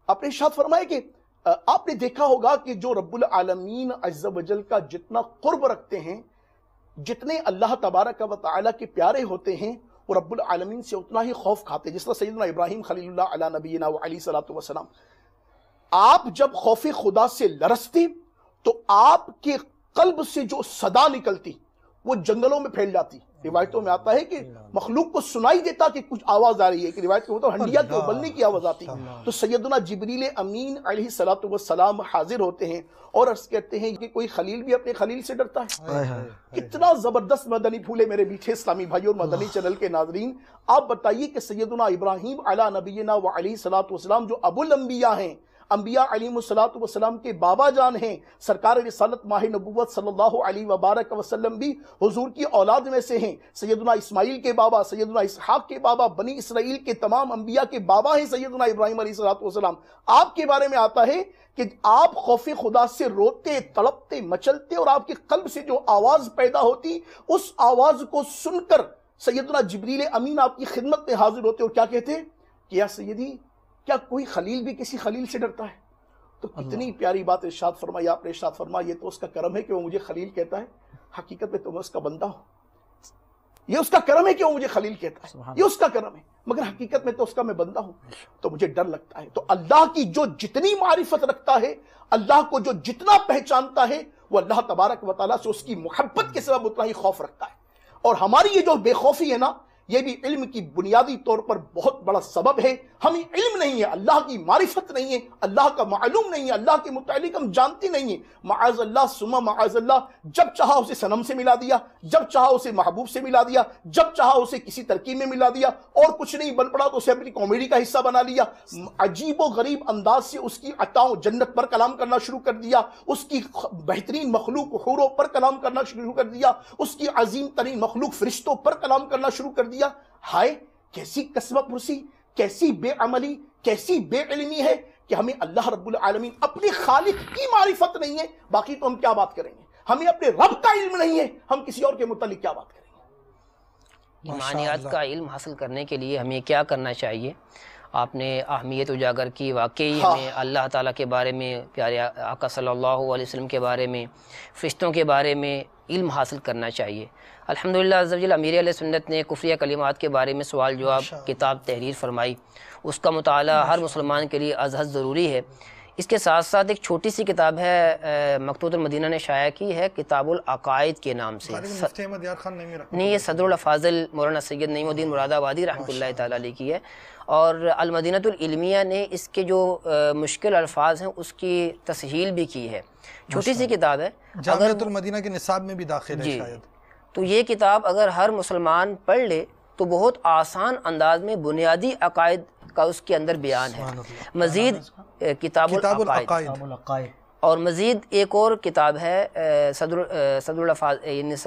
آپ نے ارشاد فرمایا کہ آپ نے دیکھا ہوگا کہ جو رب العالمین عز و جل کا جتنا قرب رکھتے ہیں جتنے اللہ تبارک و تعالیٰ کے پیارے ہوتے ہیں وہ رب العالمین سے اتنا ہی خوف کھاتے. جس طرح سیدنا ابراہیم خلیل اللہ علی نبینا و علیہ الصلوۃ والسلام، آپ جب خوف خدا سے لرزتے تو آپ کے قلب سے جو صدا نکلتی وہ جنگلوں میں پھیل جاتی. روایتوں میں آتا ہے کہ مخلوق کو سنائی دیتا کہ کچھ آواز آ رہی ہے، کہ روایت میں ہوتا ہے ہنڈیا کے ابلنے کی آواز آتی. تو سیدنا جبریل امین علیہ الصلوۃ والسلام حاضر ہوتے ہیں اور عرض کرتے ہیں کہ کوئی خلیل بھی اپنے خلیل سے ڈرتا ہے. کتنا زبردست مدنی پھولے میرے میٹھے اسلامی بھائی اور مدنی چینل کے ناظرین. آپ بتائیے کہ سیدنا ابراہیم علی نبینا و علیہ الصلوۃ والسلام جو ابو الانبیاء ہیں، انبیاء علیہم الصلوۃ والسلام کے بابا جان ہیں، سرکار رسالت ماہ نبوت صلی اللہ علیہ وبارک وسلم بھی حضور کی اولاد میں سے ہیں. سیدنا اسماعیل کے بابا، سیدنا اسحاق کے بابا، بنی اسرائیل کے تمام انبیاء کے بابا ہیں سیدنا ابراہیم علیہ الصلوۃ والسلام. آپ کے بارے میں آتا ہے کہ آپ خوف خدا سے روتے، تڑپتے، مچلتے، اور آپ کے قلب سے جو آواز پیدا ہوتی اس آواز کو سن کر سیدنا جبریل امین آپ کی خدمت میں حاضر ہوتے اور کیا کہتے کہ یا سیدی، کیا کوئی خلیل بھی کسی خلیل سے ڈرتا ہے؟ تو کتنی پیاری بات ارشاد فرمائی آپ نے. ارشاد فرمایا یہ تو اس کا کرم ہے کہ وہ مجھے خلیل کہتا ہے، حقیقت میں تو میں اس کا بندہ ہوں. یہ اس کا کرم ہے کہ وہ مجھے خلیل کہتا ہے، یہ اس کا کرم ہے، مگر حقیقت میں تو اس کا میں بندہ ہوں. تو مجھے ڈر لگتا ہے. تو اللہ کی جو جتنی معرفت رکھتا ہے، اللہ کو جو جتنا پہچانتا ہے، وہ اللہ تبارک و تعالیٰ سے اس کی محبت کے سبب اتنا ہی خوف رکھتا ہے. اور ہماری یہ جو بے خوفی ہے نا، یہ بھی علم کی بنیادی طور پر بہت بڑا سبب ہے. ہمیں علم نہیں ہے، اللہ کی معرفت نہیں ہے، اللہ کا معلوم نہیں ہے، اللہ کے متعلق ہم جانتے نہیں ہیں. معاذ اللہ ثم معاذ اللہ، جب چاہا اسے صنم سے ملا دیا، جب چاہا اسے محبوب سے ملا دیا، جب چاہا اسے کسی ترکیب میں ملا دیا، اور کچھ نہیں بن پڑا تو اسے اپنی کامیڈی کا حصہ بنا لیا. عجیب و غریب انداز سے اس کی عطاؤں جنت پر کلام کرنا شروع کر دیا، اس کی بہترین مخلوق حوروں پر کلام کرنا شروع کر دیا، اس کی عظیم ترین مخلوق فرشتوں پر کلام کرنا شروع کر دیا. ہائے کیسی قسمہ پرسی، کیسی بے عملی، کیسی بے علمی ہے کہ ہمیں اللہ رب العالمین اپنے خالق کی معرفت نہیں ہے. باقی تو ہم کیا بات کریں گے؟ ہمیں اپنے رب کا علم نہیں ہے، ہم کسی اور کے متعلق کیا بات کریں گے؟ ایمانیات کا علم حاصل کرنے کے لیے ہمیں کیا کرنا چاہیے؟ آپ نے اہمیت اجاگر کی. واقعی ہمیں اللہ تعالیٰ کے بارے میں، پیارے آقا صلی اللہ علیہ وسلم کے بارے میں، فرشتوں کے بارے میں علم حاصل کرنا چاہیے. الحمدللہ عز و جل امیر علیہ سنت نے کفریہ کلمات کے بارے میں سوال جواب کتاب تحریر فرمائی. اس کا مطالعہ ہر مسلمان کے لیے از حد ضروری ہے. اس کے ساتھ ساتھ ایک چھوٹی سی کتاب ہے مکتوبۃ المدینہ نے شائع کی ہے، کتاب العقائد کے نام سے. نہیں، یہ صدر الافاضل مولانا سید نعیم الدین مراد آبادی رحمۃ اللہ تعالیٰ علیہ کی ہے. اور المدینۃ العلمیہ نے اس کے جو مشکل الفاظ ہیں اس کی تسہیل بھی کی ہے. چھوٹی سی کتاب ہے، جامعۃ المدینہ کے نصاب میں بھی داخل ہے شاید. تو یہ کتاب اگر ہر مسلمان پڑھ لے تو بہت آسان انداز میں بنیادی عقائد کا اس کے اندر بیان ہے. مزید کتاب العقائد، اور مزید ایک اور کتاب ہے صدر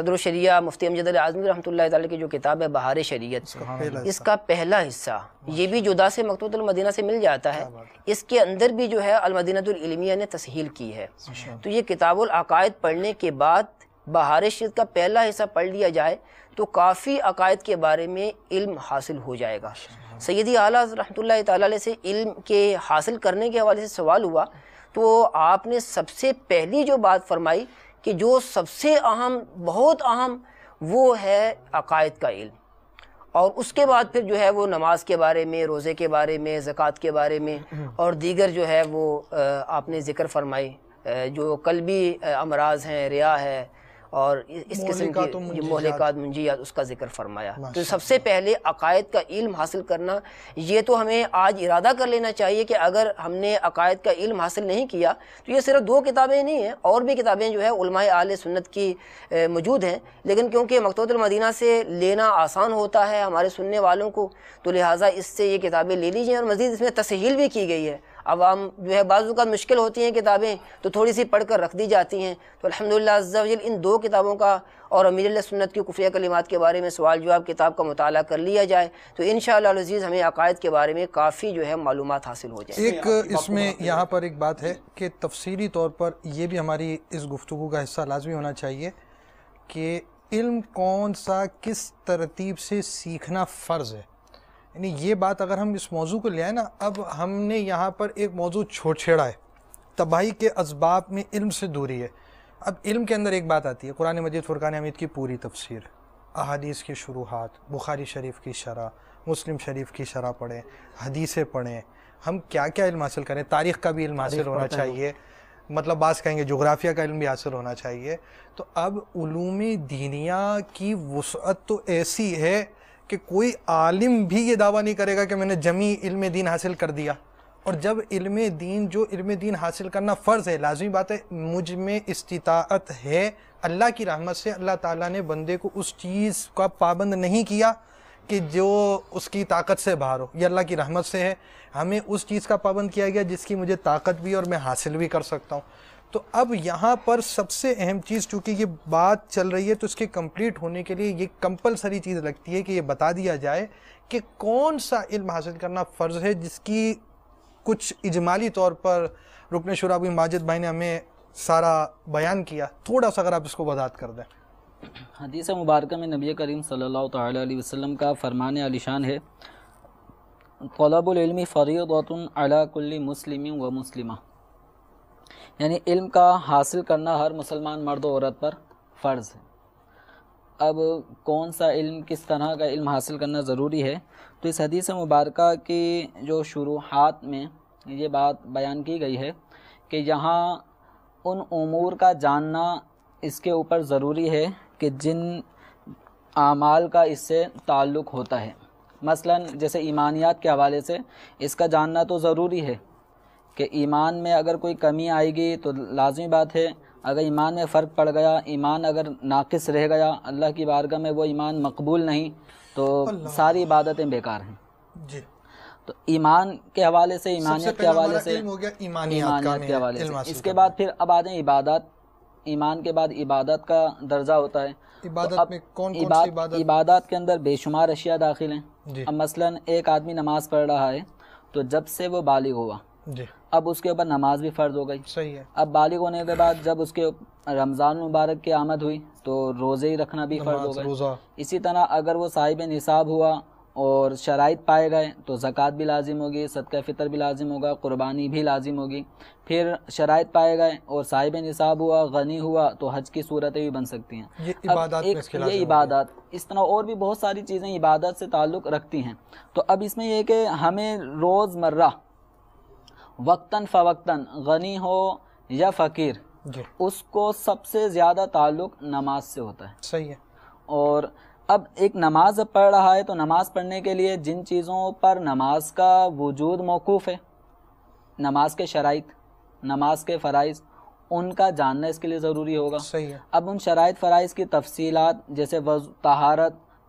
الشریعہ مفتی امجد علی اعظمی رحمۃ اللہ تعالی کی جو کتاب ہے بہار شریعت، اس کا پہلا حصہ یہ بھی جدا سے مکتوبۃ المدینہ سے مل جاتا ہے. اس کے اندر بھی جو ہے المدینۃ العلمیہ نے تسہیل کی ہے. تو یہ کتاب العقائد پڑھنے کے بعد بہار شریعت کا پہلا حصہ پڑھ لیا جائے تو کافی عقائد کے بارے میں علم حاصل ہو جائے گا. سیدی اعلیٰ رحمۃ اللہ تعالی علیہ سے علم کے حاصل کرنے کے حوالے سے سوال ہوا تو آپ نے سب سے پہلی جو بات فرمائی کہ جو سب سے اہم، بہت اہم، وہ ہے عقائد کا علم. اور اس کے بعد پھر جو ہے وہ نماز کے بارے میں، روزے کے بارے میں، زکوٰۃ کے بارے میں، اور دیگر جو ہے وہ آپ نے ذکر فرمائی جو قلبی امراض ہیں، ریا ہے اور اس قسم کی مہلکات منجیات، اس کا ذکر فرمایا. تو سب سے پہلے عقائد کا علم حاصل کرنا، یہ تو ہمیں آج ارادہ کر لینا چاہیے کہ اگر ہم نے عقائد کا علم حاصل نہیں کیا تو یہ صرف 2 کتابیں نہیں ہیں، اور بھی کتابیں جو ہے علماء اہل سنت کی موجود ہیں. لیکن کیونکہ مکتوبۃ المدینہ سے لینا آسان ہوتا ہے ہمارے سننے والوں کو، تو لہٰذا اس سے یہ کتابیں لے لیجئیں. اور مزید اس میں تسہیل بھی کی گئی ہے. عوام جو ہے بعض اوقات مشکل ہوتی ہیں کتابیں تو تھوڑی سی پڑھ کر رکھ دی جاتی ہیں. تو الحمدللہ عز و جل ان 2 کتابوں کا اور امیر علیہ سنت کی کفریہ کلمات کے بارے میں سوال جواب کتاب کا مطالعہ کر لیا جائے تو انشاءاللہ العزیز ہمیں عقائد کے بارے میں کافی جو ہے معلومات حاصل ہو جائیں. ایک اس میں یہاں پر ایک بات ہے کہ تفصیلی طور پر یہ بھی ہماری اس گفتگو کا حصہ لازمی ہونا چاہیے کہ علم کون سا کس ترتیب سے سیکھنا فرض ہے. یعنی یہ بات اگر ہم اس موضوع کو لے آئے نا، اب ہم نے یہاں پر ایک موضوع چھیڑا ہے، تباہی کے اسباب میں علم سے دوری ہے. اب علم کے اندر ایک بات آتی ہے، قرآن مجید فرقان حمید کی پوری تفسیر، احادیث کی شروحات، بخاری شریف کی شرح، مسلم شریف کی شرح پڑھیں، حدیثیں پڑھیں، ہم کیا کیا علم حاصل کریں، تاریخ کا بھی علم حاصل ہونا چاہیے، مطلب بعض کہیں گے جغرافیہ کا علم بھی حاصل ہونا چاہیے. تو اب علوم دینیہ کی وسعت تو ایسی ہے کہ کوئی عالم بھی یہ دعویٰ نہیں کرے گا کہ میں نے جمی علم دین حاصل کر دیا. اور جب علم دین حاصل کرنا فرض ہے، لازمی بات ہے مجھ میں استطاعت ہے، اللہ کی رحمت سے اللہ تعالیٰ نے بندے کو اس چیز کا پابند نہیں کیا کہ جو اس کی طاقت سے باہر ہو، یہ اللہ کی رحمت سے ہے. ہمیں اس چیز کا پابند کیا گیا جس کی مجھے طاقت بھی اور میں حاصل بھی کر سکتا ہوں. تو اب یہاں پر سب سے اہم چیز، چونکہ یہ بات چل رہی ہے تو اس کے کمپلیٹ ہونے کے لیے یہ کمپلسری چیز لگتی ہے کہ یہ بتا دیا جائے کہ کون سا علم حاصل کرنا فرض ہے، جس کی کچھ اجمالی طور پر رکن شورا ابو ماجد بھائی نے ہمیں سارا بیان کیا. تھوڑا سا اگر آپ اس کو وضاحت کر دیں. حدیث مبارکہ میں نبی کریم صلی اللہ تعالی علیہ وسلم کا فرمان عالی شان ہے، طلب العلم فریضۃ علی کل مسلم و مسلمہ، یعنی علم کا حاصل کرنا ہر مسلمان مرد و عورت پر فرض ہے. اب کون سا علم، کس طرح کا علم حاصل کرنا ضروری ہے، تو اس حدیث مبارکہ کی جو شروحات میں یہ بات بیان کی گئی ہے کہ یہاں ان امور کا جاننا اس کے اوپر ضروری ہے کہ جن اعمال کا اس سے تعلق ہوتا ہے. مثلا جیسے ایمانیات کے حوالے سے اس کا جاننا تو ضروری ہے کہ ایمان میں اگر کوئی کمی آئے گی تو لازمی بات ہے، اگر ایمان میں فرق پڑ گیا، ایمان اگر ناقص رہ گیا، اللہ کی بارگاہ میں وہ ایمان مقبول نہیں تو ساری عبادتیں بیکار ہیں. جی. تو ایمان کے حوالے سے، ایمانیت کے حوالے سے، ایمانیات کے حوالے سے، اس کے بعد پھر اب آ جائیں عبادات. ایمان کے بعد عبادت کا درجہ ہوتا ہے. عبادت میں کون سی عبادت؟ عبادات کے اندر بے شمار اشیاء داخل ہیں. اب مثلا ایک آدمی نماز پڑھ رہا ہے تو جب سے وہ بالغ ہوا اب اس کے اوپر نماز بھی فرض ہو گئی. صحیح ہے. اب بالغ ہونے کے بعد جب اس کے رمضان مبارک کی آمد ہوئی تو روزے ہی رکھنا بھی فرض ہو گئے. اسی طرح اگر وہ صاحب نصاب ہوا اور شرائط پائے گئے تو زکوٰۃ بھی لازم ہوگی، صدقہ فطر بھی لازم ہوگا، قربانی بھی لازم ہوگی. پھر شرائط پائے گئے اور صاحب نصاب ہوا، غنی ہوا تو حج کی صورتیں بھی بن سکتی ہیں. یہ عبادات، اس طرح اور بھی بہت ساری چیزیں عبادت سے تعلق رکھتی ہیں. تو اب اس میں یہ کہ ہمیں روز مرہ وقتاً فوقتاً غنی ہو یا فقیر، اس کو سب سے زیادہ تعلق نماز سے ہوتا ہے. صحیح ہے. اور اب ایک نماز پڑھ رہا ہے تو نماز پڑھنے کے لیے جن چیزوں پر نماز کا وجود موقوف ہے، نماز کے شرائط، نماز کے فرائض، ان کا جاننا اس کے لیے ضروری ہوگا. صحیح ہے. اب ان شرائط فرائض کی تفصیلات جیسے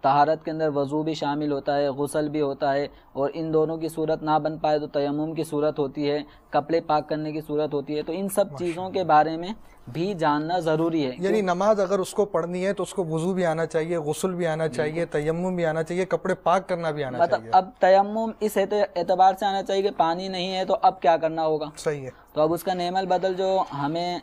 طہارت کے اندر وضو بھی شامل ہوتا ہے، غسل بھی ہوتا ہے، اور ان دونوں کی صورت نہ بن پائے تو تیمم کی صورت ہوتی ہے، کپڑے پاک کرنے کی صورت ہوتی ہے. تو ان سب چیزوں کے بارے میں بھی جاننا ضروری ہے. یعنی نماز اگر اس کو پڑھنی ہے تو اس کو وضو بھی آنا چاہیے، غسل بھی آنا چاہیے، تیمم بھی آنا چاہیے، کپڑے پاک کرنا بھی آنا چاہیے. اب تیمم اس اعتبار سے آنا چاہیے کہ پانی نہیں ہے تو اب کیا کرنا ہوگا. صحیح ہے. تو اب اس کا نعم البدل جو ہمیں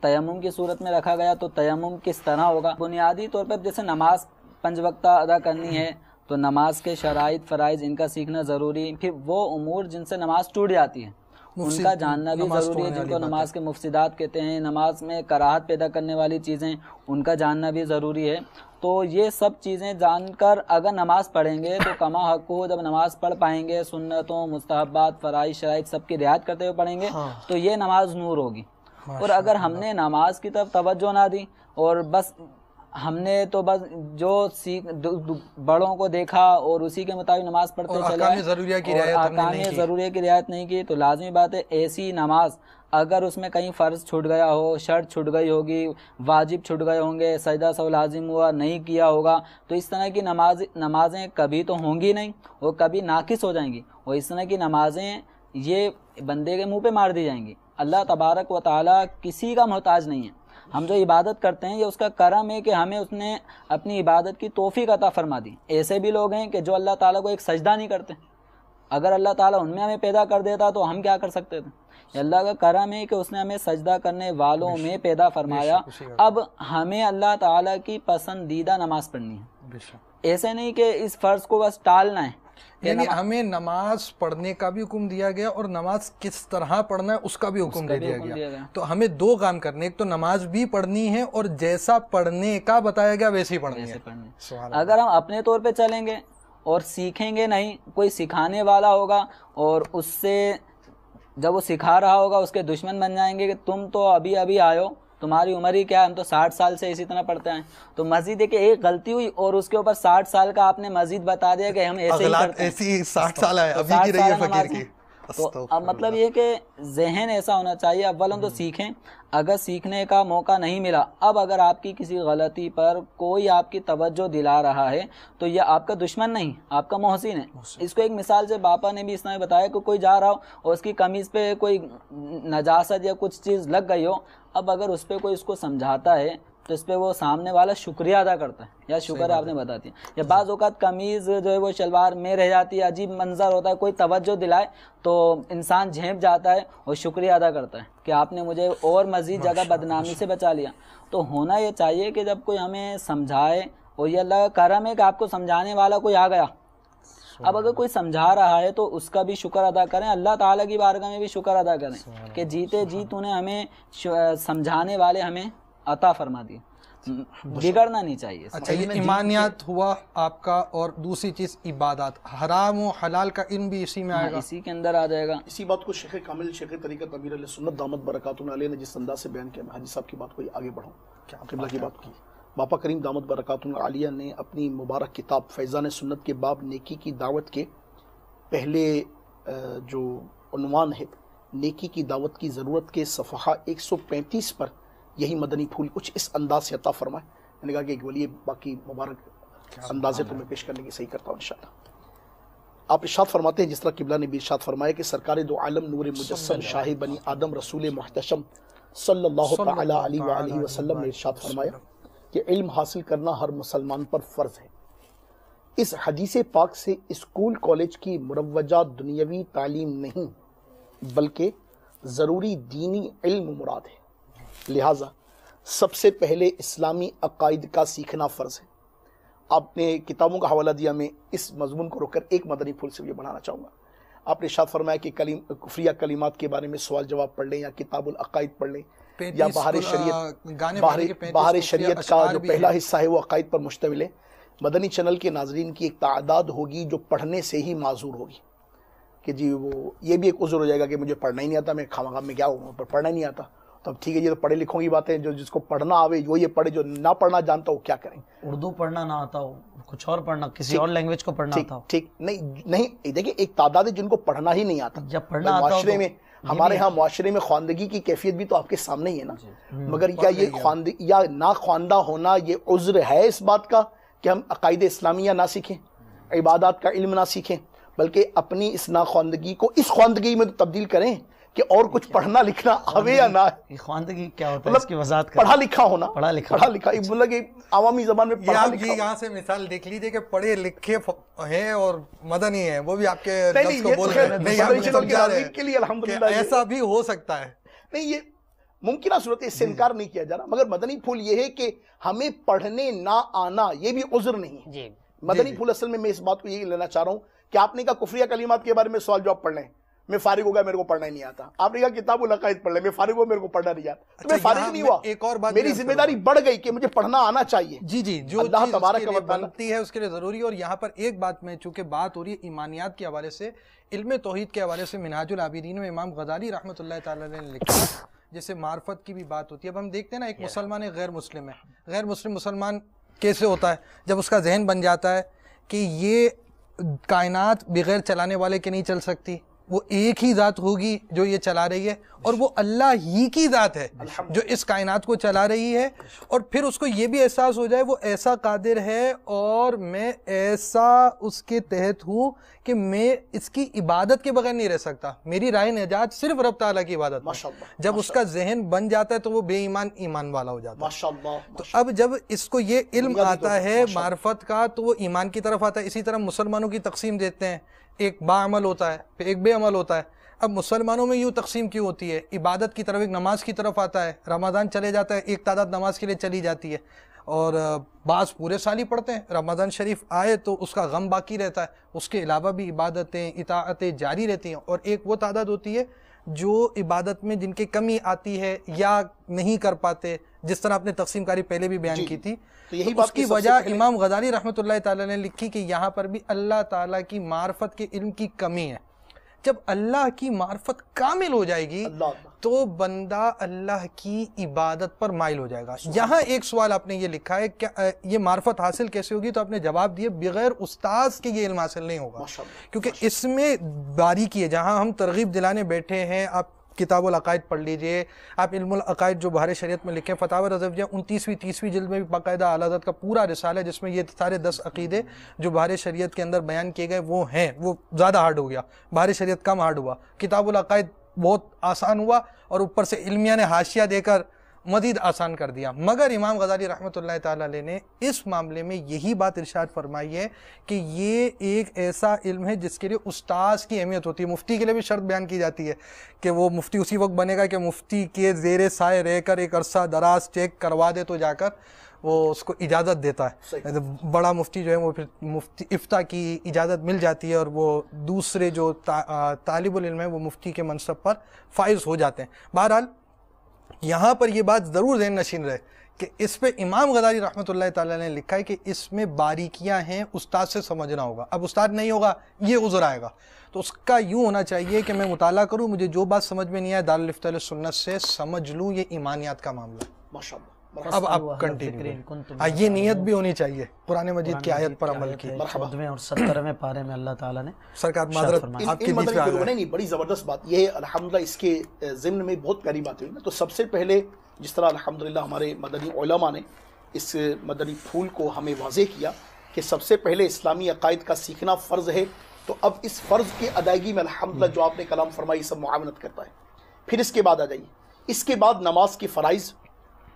تیمم کی صورت میں رکھا گیا تو تیمم کس طرح ہوگا. بنیادی طور پر جیسے نماز 5 وقتہ ادا کرنی ہے تو نماز کے شرائط فرائض ان کا سیکھنا ضروری. پھر وہ امور جن سے نماز ٹوٹ جاتی ہے ان کا جاننا بھی ضروری ہے، جن کو نماز کے مفسدات کہتے ہیں، نماز میں کراہت پیدا کرنے والی چیزیں، ان کا جاننا بھی ضروری ہے. تو یہ سب چیزیں جان کر اگر نماز پڑھیں گے تو کما حق ہو، جب نماز پڑھ پائیں گے، سنتوں، مستحبات، فرائض، شرائط سب کی رعایت کرتے ہوئے پڑھیں گے تو یہ نماز نور ہوگی. اور اگر ہم نے نماز کی طرف توجہ نہ دی اور بس ہم نے تو بس جو بڑوں کو دیکھا اور اسی کے مطابق نماز پڑھتے چلے احکام ضروریہ کی رعایت نہیں کی تو لازمی بات ہے ایسی نماز اگر اس میں کہیں فرض چھوٹ گیا ہو، شرط چھوٹ گئی ہوگی، واجب چھوٹ گئے ہوں گے، سجدہ سہو لازم ہوا نہیں کیا ہوگا تو اس طرح کی نمازیں کبھی تو ہوں گی نہیں اور کبھی ناقص ہو جائیں گی. اور اس طرح کی نمازیں یہ بندے کے منہ پہ مار دی جائیں گی. اللہ تبارک و تعالیٰ کسی کا محتاج نہیں ہے. ہم جو عبادت کرتے ہیں یہ اس کا کرم ہے کہ ہمیں اس نے اپنی عبادت کی توفیق عطا فرما دی. ایسے بھی لوگ ہیں کہ جو اللہ تعالیٰ کو ایک سجدہ نہیں کرتے. اگر اللہ تعالیٰ ان میں ہمیں پیدا کر دیتا تو ہم کیا کر سکتے تھے. یہ اللہ کا کرم ہے کہ اس نے ہمیں سجدہ کرنے والوں میں پیدا فرمایا. اب ہمیں اللہ تعالیٰ کی پسندیدہ نماز پڑھنی ہے. ایسے نہیں کہ اس فرض کو بس ٹالنا ہے. یعنی ہمیں نماز پڑھنے کا بھی حکم دیا گیا اور نماز کس طرح پڑھنا ہے اس کا بھی حکم دے دیا گیا. تو ہمیں دو کام کرنے, ایک تو نماز بھی پڑھنی ہے اور جیسا پڑھنے کا بتایا گیا ویسے ہی پڑھنی ہے. اگر ہم اپنے طور پہ چلیں گے اور سیکھیں گے نہیں, کوئی سکھانے والا ہوگا اور اس سے جب وہ سکھا رہا ہوگا اس کے دشمن بن جائیں گے کہ تم تو ابھی ابھی آئے ہو, تمہاری عمر ہی کیا ہے, ہم تو 60 سال سے اسی طرح پڑھتے ہیں. تو مسجد ہے کہ ایک غلطی ہوئی اور اس کے اوپر 60 سال کا آپ نے مسجد بتا دیا کہ ہم ایسے ہی کرتے ہیں, ایسی 60 سال ہے ابھی کی رہی ہے فقیر کی. تو اب مطلب یہ کہ ذہن ایسا ہونا چاہیے, اولا تو سیکھیں, اگر سیکھنے کا موقع نہیں ملا, اب اگر آپ کی کسی غلطی پر کوئی آپ کی توجہ دلا رہا ہے تو یہ آپ کا دشمن نہیں, آپ کا محسن ہے. اس کو ایک مثال سے باپا نے بھی اس نے بتایا کہ کوئی جا رہا ہو اور اس کی قمیض پہ کوئی نجاست یا کچھ چیز لگ گئی ہو, اب اگر اس پہ کوئی اس کو سمجھاتا ہے تو اس پہ وہ سامنے والا شکریہ ادا کرتا ہے, یا شکر آپ نے بتا دیا. یا بعض اوقات قمیض جو ہے وہ شلوار میں رہ جاتی ہے, عجیب منظر ہوتا ہے, کوئی توجہ دلائے تو انسان جھینپ جاتا ہے اور شکریہ ادا کرتا ہے کہ آپ نے مجھے اور مزید جگہ بدنامی سے بچا لیا. تو ہونا یہ چاہیے کہ جب کوئی ہمیں سمجھائے, اور یہ اللہ کا کرم ہے کہ آپ کو سمجھانے والا کوئی آ گیا, اب اگر کوئی سمجھا رہا ہے تو اس کا بھی شکر ادا کریں, اللہ تعالیٰ کی بارگاہ میں بھی شکر ادا کریں کہ جیتے جی تو نے ہمیں سمجھانے والے ہمیں عطا فرما دی, بگڑنا نہیں چاہیے. اچھا, یہ ایمانیات ہوا آپ کا, اور دوسری چیز عبادات, حرام و حلال کا علم بھی اسی میں آئے گا, اسی کے اندر آ جائے گا. اسی بات کو شیخ کامل, شیخ طریقت امیر علیہ سنت دامت برکاتہ علیہ نے جس انداز سے بیان کیا, میں حاجی صاحب کی بات کو آگے بڑھاؤں, کیا قبلہ کی بات کی. باپا کریم دامت برکاتہ علیہ نے اپنی مبارک کتاب فیضان سنت کے باب نیکی کی دعوت کے پہلے جو عنوان ہے نیکی کی دعوت کی ضرورت کے صفحہ 135 پر یہی مدنی پھول کچھ اس انداز سے عطا فرمائے. میں نے کہا کہ بولیے باقی مبارک اندازے تو میں پیش کرنے کی صحیح کرتا ہوں انشاءاللہ. آپ ارشاد فرماتے ہیں جس طرح قبلہ نے بھی ارشاد فرمایا کہ سرکار دو عالم نور مجسم شاہ بنی آدم رسول محتشم صلی اللہ تعالی علیہ وآلہ وسلم نے ارشاد فرمایا کہ علم حاصل کرنا ہر مسلمان پر فرض ہے. اس حدیث پاک سے اسکول کالج کی مروجہ دنیاوی تعلیم نہیں بلکہ ضروری دینی علم مراد ہے. لہٰذا سب سے پہلے اسلامی عقائد کا سیکھنا فرض ہے. آپ نے کتابوں کا حوالہ دیا, میں اس مضمون کو روک کر ایک مدنی پھول سے یہ بڑھانا چاہوں گا. آپ نے ارشاد فرمایا کہ کفریہ کلمات کے بارے میں سوال جواب پڑھ لیں, یا کتاب العقائد پڑھ لیں, یا بہار شریعت کا جو پہلا حصہ ہے وہ عقائد پر مشتمل ہے. مدنی چینل کے ناظرین کی ایک تعداد ہوگی جو پڑھنے سے ہی معذور ہوگی کہ جی وہ یہ بھی ایک عذر ہو جائے گا کہ مجھے پڑھنا ہی نہیں آتا, میں خواہ میں کیا ہوں, پر پڑھنا ہی نہیں آتا. تو اب ٹھیک ہے, یہ تو پڑھے لکھوں کی باتیں, جو جس کو پڑھنا آوے وہ یہ پڑھے, جو نہ پڑھنا جانتا ہو کیا کریں. اردو پڑھنا نہ آتا ہو, کچھ اور پڑھنا, کسی اور لینگویج کو پڑھنا آتا ہو. ٹھیک نہیں, دیکھیے ایک تعداد ہے جن کو پڑھنا ہی نہیں آتا. جب پڑھنا آتا ہو معاشرے میں, ہمارے ہاں معاشرے میں خواندگی کی کیفیت بھی تو آپ کے سامنے ہی ہے نا. مگر کیا یہ خواندگی یا نہ خواندہ ہونا یہ عذر ہے اس بات کا کہ ہم عقائد اسلامیہ نہ سیکھیں, عبادات کا علم نہ سیکھیں, بلکہ اپنی اس ناخواندگی کو اس خواندگی میں تبدیل کریں کہ اور کچھ پڑھنا لکھنا آوے یا نہ. خواندگی کیا ہوتا ہے اس کی وضاحت کریں. پڑھا لکھا ہونا, پڑھا لکھا مطلب کہ عوامی زبان میں پڑھا لکھا. یہاں سے مثال دیکھ لیجئے کہ پڑھے لکھے ہیں اور مدنی ہیں, وہ بھی آپ کے لفظ کو بول رہے ہیں. ایسا بھی ہو سکتا ہے. نہیں, یہ ممکنہ صورت ہے, اس سے انکار نہیں کیا جا رہا, مگر مدنی پھول یہ ہے کہ ہمیں پڑھنے نہ آنا یہ بھی عذر نہیں ہے. مدنی پھول اصل میں اس بات کو یہی لینا چاہ رہا ہوں کہ آپ نے کہا کفریہ کلمات کے بارے میں سوال جواب پڑھ لیں, میں فارغ ہو گیا, میرے کو پڑھنا ہی نہیں آتا. آپ نے کہا کتاب العقائد پڑھ لیں, میں فارغ ہوا, میرے کو پڑھنا نہیں آتا, تو میں فارغ نہیں ہوا. ایک اور بات, میری ذمہ داری بڑھ گئی کہ مجھے پڑھنا آنا چاہیے. جی, جو اللہ چیز تبارک و تعالی بنتی ہے اس کے لیے ضروری ہے. اور یہاں پر ایک بات میں, چونکہ بات ہو رہی ہے ایمانیات کے حوالے سے, علم توحید کے حوالے سے, منہاج العابدین میں امام غزالی رحمۃ اللہ تعالی علیہ نے لکھا, جیسے معرفت کی بھی بات ہوتی ہے. اب ہم دیکھتے ہیں نا, ایک مسلمان ایک غیر مسلم ہے. غیر مسلم مسلمان کیسے ہوتا ہے؟ جب اس کا ذہن بن جاتا ہے کہ یہ کائنات بغیر چلانے والے کے نہیں چل سکتی, وہ ایک ہی ذات ہوگی جو یہ چلا رہی ہے, اور وہ اللہ ہی کی ذات ہے جو اس کائنات کو چلا رہی ہے. اور پھر اس کو یہ بھی احساس ہو جائے وہ ایسا قادر ہے اور میں ایسا اس کے تحت ہوں کہ میں اس کی عبادت کے بغیر نہیں رہ سکتا, میری راہ نجات صرف رب تعالیٰ کی عبادت میں. جب اس کا ذہن بن جاتا ہے تو وہ بے ایمان والا ہو جاتا ہے. تو اب جب اس کو یہ علم آتا ہے معرفت کا تو وہ ایمان کی طرف آتا ہے. اسی طرح مسلمانوں کی تقسیم دیتے ہیں, ایک با عمل ہوتا ہے, پھر ایک بے عمل ہوتا ہے. اب مسلمانوں میں یوں تقسیم کیوں ہوتی ہے؟ عبادت کی طرف, ایک نماز کی طرف آتا ہے, رمضان چلے جاتا ہے, ایک تعداد نماز کے لیے چلی جاتی ہے. اور بعض پورے سال ہی پڑھتے ہیں، رمضان شریف آئے تو اس کا غم باقی رہتا ہے، اس کے علاوہ بھی عبادتیں اطاعتیں جاری رہتی ہیں، اور ایک وہ تعداد ہوتی ہے جو عبادت میں جن کی کمی آتی ہے یا نہیں کر پاتے، جس طرح آپ نے تقسیم کاری پہلے بھی بیان کی تھی، تو یہی تو بات اس کی وجہ امام غزالی رحمۃ اللہ تعالیٰ نے لکھی کہ یہاں پر بھی اللہ تعالیٰ کی معرفت کے علم کی کمی ہے۔ جب اللہ کی معرفت کامل ہو جائے گی تو بندہ اللہ کی عبادت پر مائل ہو جائے گا۔ یہاں ایک سوال آپ نے یہ لکھا ہے کہ یہ معرفت حاصل کیسے ہوگی، تو آپ نے جواب دیے بغیر استاذ کے یہ علم حاصل نہیں ہوگا، کیونکہ اس میں باریکی ہے۔ جہاں ہم ترغیب دلانے بیٹھے ہیں، آپ کتاب العقائد پڑھ لیجئے، آپ علم العقائد جو بہار شریعت میں لکھے، فتاوی رضویہ 29ویں 30ویں جلد میں بھی باقاعدہ اعلیٰ حضرت کا پورا رسالہ ہے جس میں یہ سارے 10 عقیدے جو بہار شریعت کے اندر بیان کیے گئے وہ ہیں، وہ زیادہ ہارڈ ہو گیا، بہار شریعت کم ہارڈ ہوا، کتاب العقائد بہت آسان ہوا، اور اوپر سے علمیہ نے حاشیہ دے کر مزید آسان کر دیا۔ مگر امام غزالی رحمۃ اللہ تعالیٰ علیہ نے اس معاملے میں یہی بات ارشاد فرمائی ہے کہ یہ ایک ایسا علم ہے جس کے لیے استاذ کی اہمیت ہوتی ہے۔ مفتی کے لیے بھی شرط بیان کی جاتی ہے کہ وہ مفتی اسی وقت بنے گا کہ مفتی کے زیر سائے رہ کر ایک عرصہ دراز چیک کروا دے تو جا کر وہ اس کو اجازت دیتا ہے۔ بڑا مفتی جو ہے وہ پھر مفتی افتاء کی اجازت مل جاتی ہے، اور وہ دوسرے جو طالب العلم ہیں وہ مفتی کے منصب پر فائز ہو جاتے ہیں۔ بہرحال یہاں پر یہ بات ضرور ذہن نشین رہے کہ اس پہ امام غزالی رحمۃ اللہ تعالیٰ نے لکھا ہے کہ اس میں باریکیاں ہیں، استاد سے سمجھنا ہوگا۔ اب استاد نہیں ہوگا، یہ عذر آئے گا، تو اس کا یوں ہونا چاہیے کہ میں مطالعہ کروں، مجھے جو بات سمجھ میں نہیں آئے دارالفتہ علیہ سنت سے سمجھ لوں، یہ ایمانیات کا معاملہ ہے۔ ماشاءاللہ۔ اب آپ کنٹینیو، یہ نیت بھی ہونی چاہیے قرآن مجید کی آیت پر عمل کی۔ 14ویں اور 17ویں پارے میں اللہ تعالیٰ نے سرکار معذرت آپ کے بیچ میں آ گئے۔ نہیں، بڑی زبردست بات یہ ہے الحمدللہ، اس کے ضمن میں بہت پیاری باتیں ہوئی نا۔ تو سب سے پہلے جس طرح الحمدللہ ہمارے مدنی علماء نے اس مدنی پھول کو ہمیں واضح کیا کہ سب سے پہلے اسلامی عقائد کا سیکھنا فرض ہے، تو اب اس فرض کی ادائیگی میں الحمدللہ جو آپ نے کلام فرمائی سب معاونت کرتا ہے۔ پھر اس کے بعد آ جائیے، اس کے بعد نماز کے فرائض،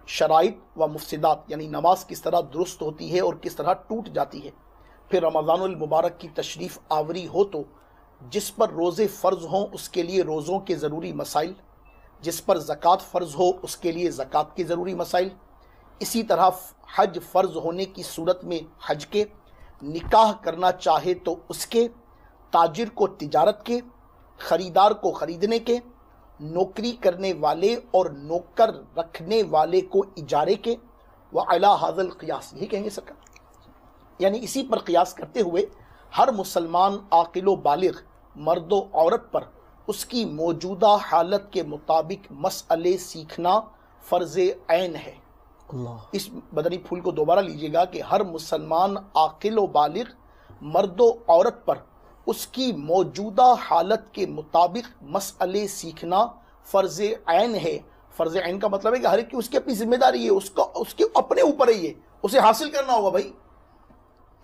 شرائط و مفسدات، یعنی نماز کس طرح درست ہوتی ہے اور کس طرح ٹوٹ جاتی ہے۔ پھر رمضان المبارک کی تشریف آوری ہو تو جس پر روزے فرض ہوں اس کے لیے روزوں کے ضروری مسائل، جس پر زکوٰۃ فرض ہو اس کے لیے زکوٰۃ کے ضروری مسائل، اسی طرح حج فرض ہونے کی صورت میں حج کے، نکاح کرنا چاہے تو اس کے، تاجر کو تجارت کے، خریدار کو خریدنے کے، نوکری کرنے والے اور نوکر رکھنے والے کو اجارے کے، وعلی ھذا القیاس، یہی کہیں گے سرکار، یعنی اسی پر قیاس کرتے ہوئے ہر مسلمان عاقل و بالغ مرد و عورت پر اس کی موجودہ حالت کے مطابق مسئلے سیکھنا فرض عین ہے۔ اس مدنی پھول کو دوبارہ لیجئے گا کہ ہر مسلمان عاقل و بالغ مرد و عورت پر اس کی موجودہ حالت کے مطابق مسئلے سیکھنا فرض عین ہے۔ فرض عین کا مطلب ہے کہ ہر ایک کی اس کی اپنی ذمہ داری ہے، اس کے اپنے اوپر ہے، یہ اسے حاصل کرنا ہوگا بھائی۔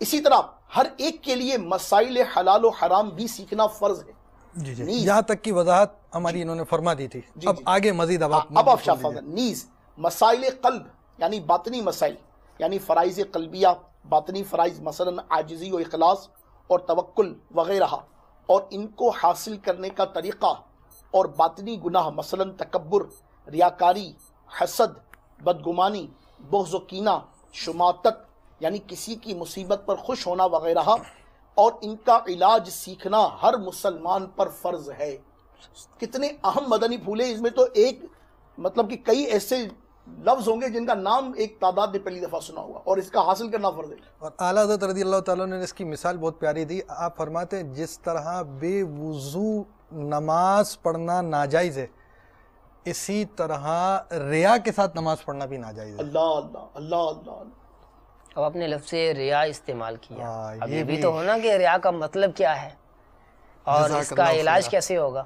اسی طرح ہر ایک کے لیے مسائل حلال و حرام بھی سیکھنا فرض ہے۔ جی جی، یہاں تک کی وضاحت ہماری انہوں نے فرما دی تھی، اب آگے مزید اب آپ شافا نیز مسائل قلب یعنی باطنی مسائل، یعنی فرائض قلبیہ، باطنی فرائض مثلا عاجزی و اخلاص اور توکل وغیرہ، اور ان کو حاصل کرنے کا طریقہ، اور باطنی گناہ مثلا تکبر، ریاکاری، حسد، بدگمانی، بغض و کینہ، شماتت یعنی کسی کی مصیبت پر خوش ہونا وغیرہ، اور ان کا علاج سیکھنا ہر مسلمان پر فرض ہے۔ کتنے اہم مدنی پھولے، اس میں تو ایک مطلب کہ کئی ایسے لفظ ہوں گے جن کا نام ایک تعداد نے پہلی دفعہ سنا ہوگا، اور اس کا حاصل کرنا فرض ہے۔ اور اعلیٰ حضرت رضی اللہ تعالیٰ نے اس کی مثال بہت پیاری دی۔ آپ فرماتے ہیں جس طرح بے وضو نماز پڑھنا ناجائز ہے، اسی طرح ریا کے ساتھ نماز پڑھنا بھی ناجائز ہے۔ اللہ اللہ اللہ اللہ۔ اب اپنے لفظ ریا استعمال کیا، اب یہ بھی تو ہونا کہ ریا کا مطلب کیا ہے اور اس کا علاج کیسے ہوگا۔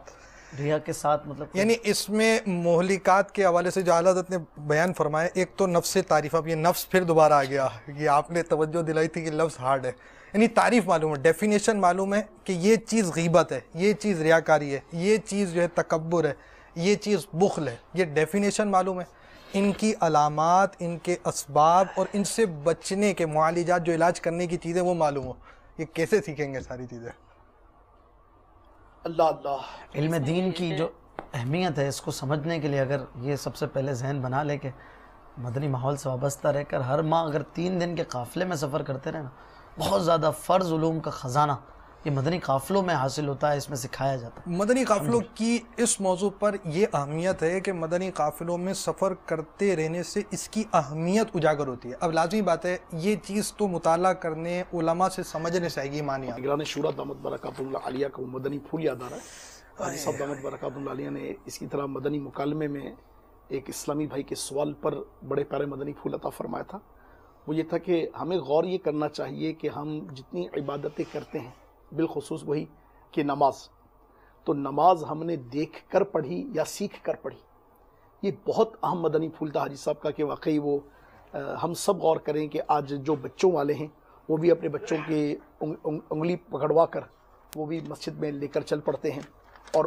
ریا کے ساتھ مطلب یعنی اس میں مہلکات کے حوالے سے جو اعلیٰ حضرت نے بیان فرمایا، ایک تو نفس تعریف، اب یہ نفس پھر دوبارہ آ گیا، یہ آپ نے توجہ دلائی تھی کہ لفظ ہارڈ ہے، یعنی تعریف معلوم ہے، ڈیفینیشن معلوم ہے کہ یہ چیز غیبت ہے، یہ چیز ریاکاری ہے، یہ چیز جو ہے تکبر ہے، یہ چیز بخل ہے، یہ ڈیفینیشن معلوم ہے، ان کی علامات، ان کے اسباب اور ان سے بچنے کے معالجات، جو علاج کرنے کی چیزیں وہ معلوم ہو۔ یہ کیسے سیکھیں گے ساری چیزیں؟ اللہ اللہ۔ علم دین کی جو اہمیت ہے اس کو سمجھنے کے لیے اگر یہ سب سے پہلے ذہن بنا لے کہ مدنی ماحول سے وابستہ رہ کر ہر ماہ اگر 3 دن کے قافلے میں سفر کرتے رہے نا، بہت زیادہ فرض علوم کا خزانہ یہ مدنی قافلوں میں حاصل ہوتا ہے، اس میں سکھایا جاتا ہے۔ مدنی قافلوں کی اس موضوع پر یہ اہمیت ہے کہ مدنی قافلوں میں سفر کرتے رہنے سے اس کی اہمیت اجاگر ہوتی ہے۔ اب لازمی بات ہے یہ چیز تو مطالعہ کرنے، علماء سے سمجھنے سے آئے گی معنی۔ نگران شورا دامت برکاتہ اللہ علیہ کا وہ مدنی پھول یاد آ رہا ہے۔ حاجی صاحب دامت برکاتہ اللہ علیہ نے اسی طرح مدنی مکالمے میں ایک اسلامی بھائی کے سوال پر بڑے پیارے مدنی پھول عطا فرمایا تھا۔ وہ یہ تھا کہ ہمیں غور یہ کرنا چاہیے کہ ہم جتنی عبادتیں کرتے ہیں، بالخصوص وہی کہ نماز، تو نماز ہم نے دیکھ کر پڑھی یا سیکھ کر پڑھی۔ یہ بہت اہم مدنی پھول تھا حاجی صاحب کا کہ واقعی وہ ہم سب غور کریں کہ آج جو بچوں والے ہیں وہ بھی اپنے بچوں کی انگلی پکڑوا کر وہ بھی مسجد میں لے کر چل پڑتے ہیں، اور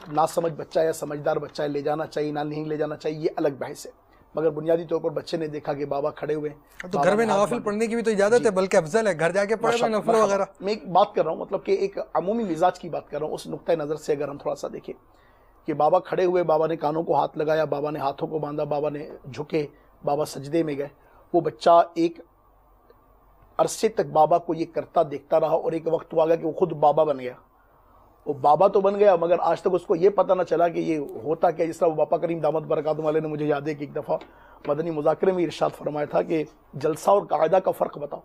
نہ سمجھ بچہ یا سمجھدار بچہ لے جانا چاہیے نہ نہیں لے جانا چاہیے یہ الگ بحث ہے، مگر بنیادی طور پر بچے نے دیکھا کہ بابا کھڑے ہوئے ہیں تو گھر میں نوافل پڑھنے کی بھی تو اجازت ہے، بلکہ افضل ہے گھر جا کے پڑھے نفل وغیرہ۔ میں ایک بات کر رہا ہوں، مطلب کہ ایک عمومی مزاج کی بات کر رہا ہوں، اس نقطۂ نظر سے اگر ہم تھوڑا سا دیکھیں کہ بابا کھڑے ہوئے، بابا نے کانوں کو ہاتھ لگایا، بابا نے ہاتھوں کو باندھا، بابا نے جھکے، بابا سجدے میں گئے، وہ بچہ ایک عرصے تک بابا کو یہ کرتا دیکھتا رہا، اور ایک وقت وہ آ گیا کہ وہ خود بابا بن گیا۔ وہ بابا تو بن گیا مگر آج تک اس کو یہ پتہ نہ چلا کہ یہ ہوتا کیا۔ جس طرح وہ باپا کریم دامت برکاتہ والے نے مجھے یاد ہے کہ ایک دفعہ مدنی مذاکرے میں ارشاد فرمایا تھا کہ جلسہ اور قاعدہ کا فرق بتاؤ،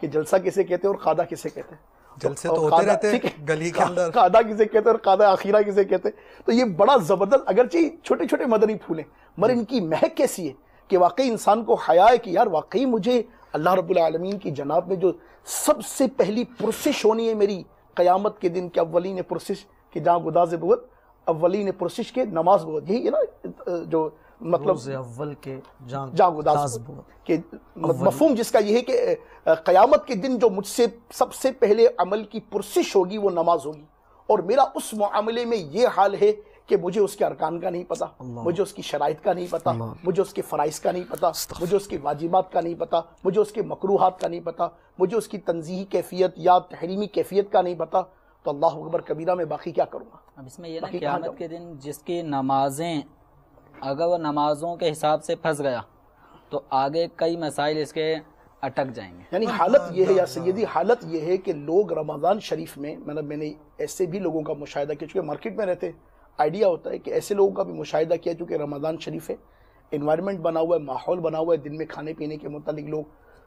کہ جلسہ کسے کہتے ہیں اور قاعدہ کسے کہتے ہیں۔ جلسے تو ہوتے رہتے ہیں گلی کے اندر، قاعدہ کسے کہتے ہیں اور قاعدہ آخرہ کسے کہتے ہیں۔ تو یہ بڑا زبردست، اگرچہ چھوٹے چھوٹے مدنی پھول ہیں مگر ان کی مہک کیسی ہے کہ واقعی انسان کو حیا ہے کہ یار واقعی مجھے اللہ رب العالمین کی جناب میں جو سب سے پہلی پرسش ہونی ہے میری قیامت کے دن کہ اولین پرسش کہ جہاں گداز بود، اولین پرسش کے نماز بود، یہی ہے نا جو مطلب روز اول کے جہاں گداز بود، کہ مفہوم جس کا یہ ہے کہ قیامت کے دن جو مجھ سے سب سے پہلے عمل کی پرسش ہوگی وہ نماز ہوگی، اور میرا اس معاملے میں یہ حال ہے کہ مجھے اس کے ارکان کا نہیں پتا، مجھے اس کی شرائط کا نہیں پتا، مجھے اس کے فرائض کا نہیں پتا، مجھے اس کے واجبات کا نہیں پتا، مجھے اس کے مکروہات کا نہیں پتا، مجھے اس کی تنزیہی کیفیت یا تحریمی کیفیت کا نہیں پتا، تو اللہ اکبر کبیرہ میں باقی کیا کروں گا۔ اب اس میں یہ نا قیامت کے دن جس کی نمازیں اگر وہ نمازوں کے حساب سے پھنس گیا تو آگے کئی مسائل اس کے اٹک جائیں گے۔ یعنی حالت یہ ہے یا سیدی، حالت یہ ہے کہ لوگ رمضان شریف میں میں نے ایسے بھی لوگوں کا مشاہدہ کیا، چونکہ مارکیٹ میں رہتے آئیڈیا ہوتا ہے کہ ایسے لوگوں کا بھی مشاہدہ کیا چونکہ رمضان شریف ہے، انوائرمنٹ بنا ہوا ہے، ماحول بنا ہوا ہے، دن میں کھانے پینے کے متعلق لوگ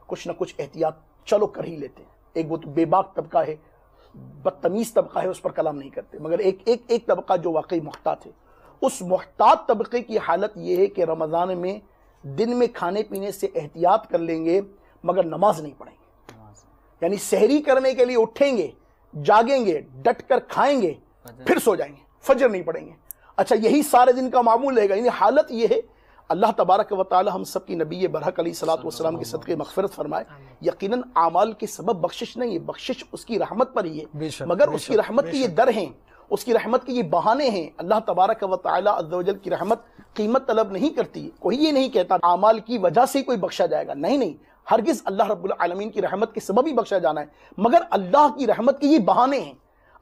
کچھ نہ کچھ احتیاط چلو کر ہی لیتے ہیں۔ ایک وہ تو بے باک طبقہ ہے، بدتمیز طبقہ ہے، اس پر کلام نہیں کرتے، مگر ایک طبقہ جو واقعی محتاط ہے، اس محتاط طبقے کی حالت یہ ہے کہ رمضان میں دن میں کھانے پینے سے احتیاط کر لیں گے مگر نماز نہیں پڑھیں گے، یعنی سحری کرنے کے لیے اٹھیں گے، جاگیں گے، ڈٹ کر کھائیں گے، پھر سو جائیں گے، فجر نہیں پڑھیں گے۔ اچھا یہی سارے دن کا معمول رہے گا، یعنی حالت یہ ہے۔ اللہ تبارک و تعالی ہم سب کی نبی برحق علیہ الصلوۃ والسلام کے صدقے مغفرت فرمائے۔ یقیناً اعمال کے سبب بخشش نہیں ہے، بخشش اس کی رحمت پر ہی ہے، مگر اس کی رحمت کے یہ در ہیں، اس کی رحمت کے یہ بہانے ہیں۔ اللہ تبارک و تعالی عز و جل کی رحمت قیمت طلب نہیں کرتی، کوئی یہ نہیں کہتا اعمال کی وجہ سے کوئی بخشا جائے گا، نہیں، ہرگز اللہ رب العالمین کی رحمت کے سبب ہی بخشا جانا ہے، مگر اللہ کی رحمت کے یہ بہانے ہیں۔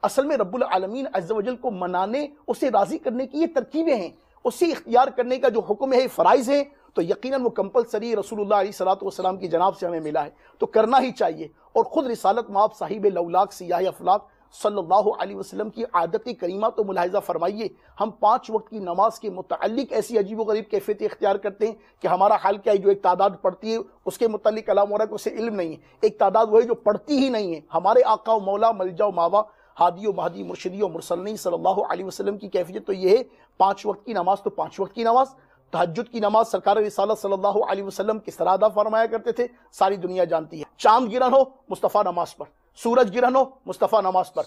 اصل میں رب العالمین عز و جل کو منانے، اسے راضی کرنے کی یہ ترکیبیں ہیں، اسے اختیار کرنے کا جو حکم ہے فرائض ہے، تو یقیناً وہ کمپلسری رسول اللہ علیہ الصلوۃ والسلام کی جناب سے ہمیں ملا ہے تو کرنا ہی چاہیے۔ اور خود رسالت مآب صاحب لولاک سیاہ افلاک صلی اللہ علیہ وسلم کی عادت کریمہ تو ملاحظہ فرمائیے، ہم 5 وقت کی نماز کے متعلق ایسی عجیب و غریب کیفیت اختیار کرتے ہیں کہ ہمارا حال کیا ہے، جو ایک تعداد پڑھتی ہے اس کے متعلق کلام ہو رہا ہے کہ اسے علم نہیں ہے، ایک تعداد وہ ہے جو پڑھتی ہی نہیں ہے۔ ہمارے آقا و مولا ملجا و ماوا ہادی و مہدی مرشدی و مرسلین صلی اللہ علیہ وسلم کی کیفیت تو یہ ہے 5 وقت کی نماز تو 5 وقت کی نماز، تہجد کی نماز سرکار رسالت صلی اللہ علیہ وسلم کس طرح ادا فرمایا کرتے تھے ساری دنیا جانتی ہے۔ چاند گرہن ہو مصطفیٰ نماز پر، سورج گرہن ہو مصطفیٰ نماز پر،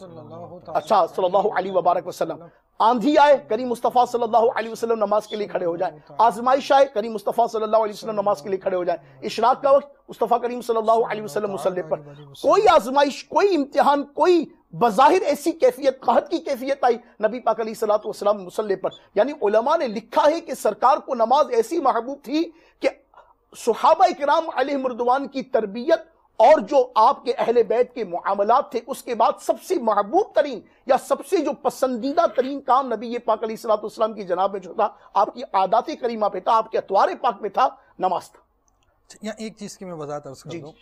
اچھا صلی اللہ علیہ وبارک وسلم، آندھی آئے کریم مصطفیٰ صلی اللہ علیہ وسلم نماز کے لیے کھڑے ہو جائیں، آزمائش آئے کریم مصطفیٰ صلی اللہ علیہ وسلم نماز کے لیے کھڑے ہو جائیں، اشراق کا وقت مصطفیٰ کریم صلی اللہ علیہ وسلم مصلی پر۔ کوئی آزمائش، کوئی امتحان، کوئی بظاہر ایسی کیفیت قحط کی کیفیت آئی نبی پاک علیہ الصلوۃ والسلام مصلی پر، یعنی علماء نے لکھا ہے کہ سرکار کو نماز ایسی محبوب تھی کہ صحابہ کرام علیہم رضوان کی تربیت اور جو آپ کے اہل بیت کے معاملات تھے، اس کے بعد سب سے محبوب ترین یا سب سے جو پسندیدہ ترین کام نبی پاک علیہ الصلوۃ والسلام کی جناب میں جو تھا، آپ کی عادات کریمہ پہ تھا، آپ کے اطوار پاک میں تھا، نماز تھا۔ یہاں ایک چیز کی میں وضاحت عرض کر دوں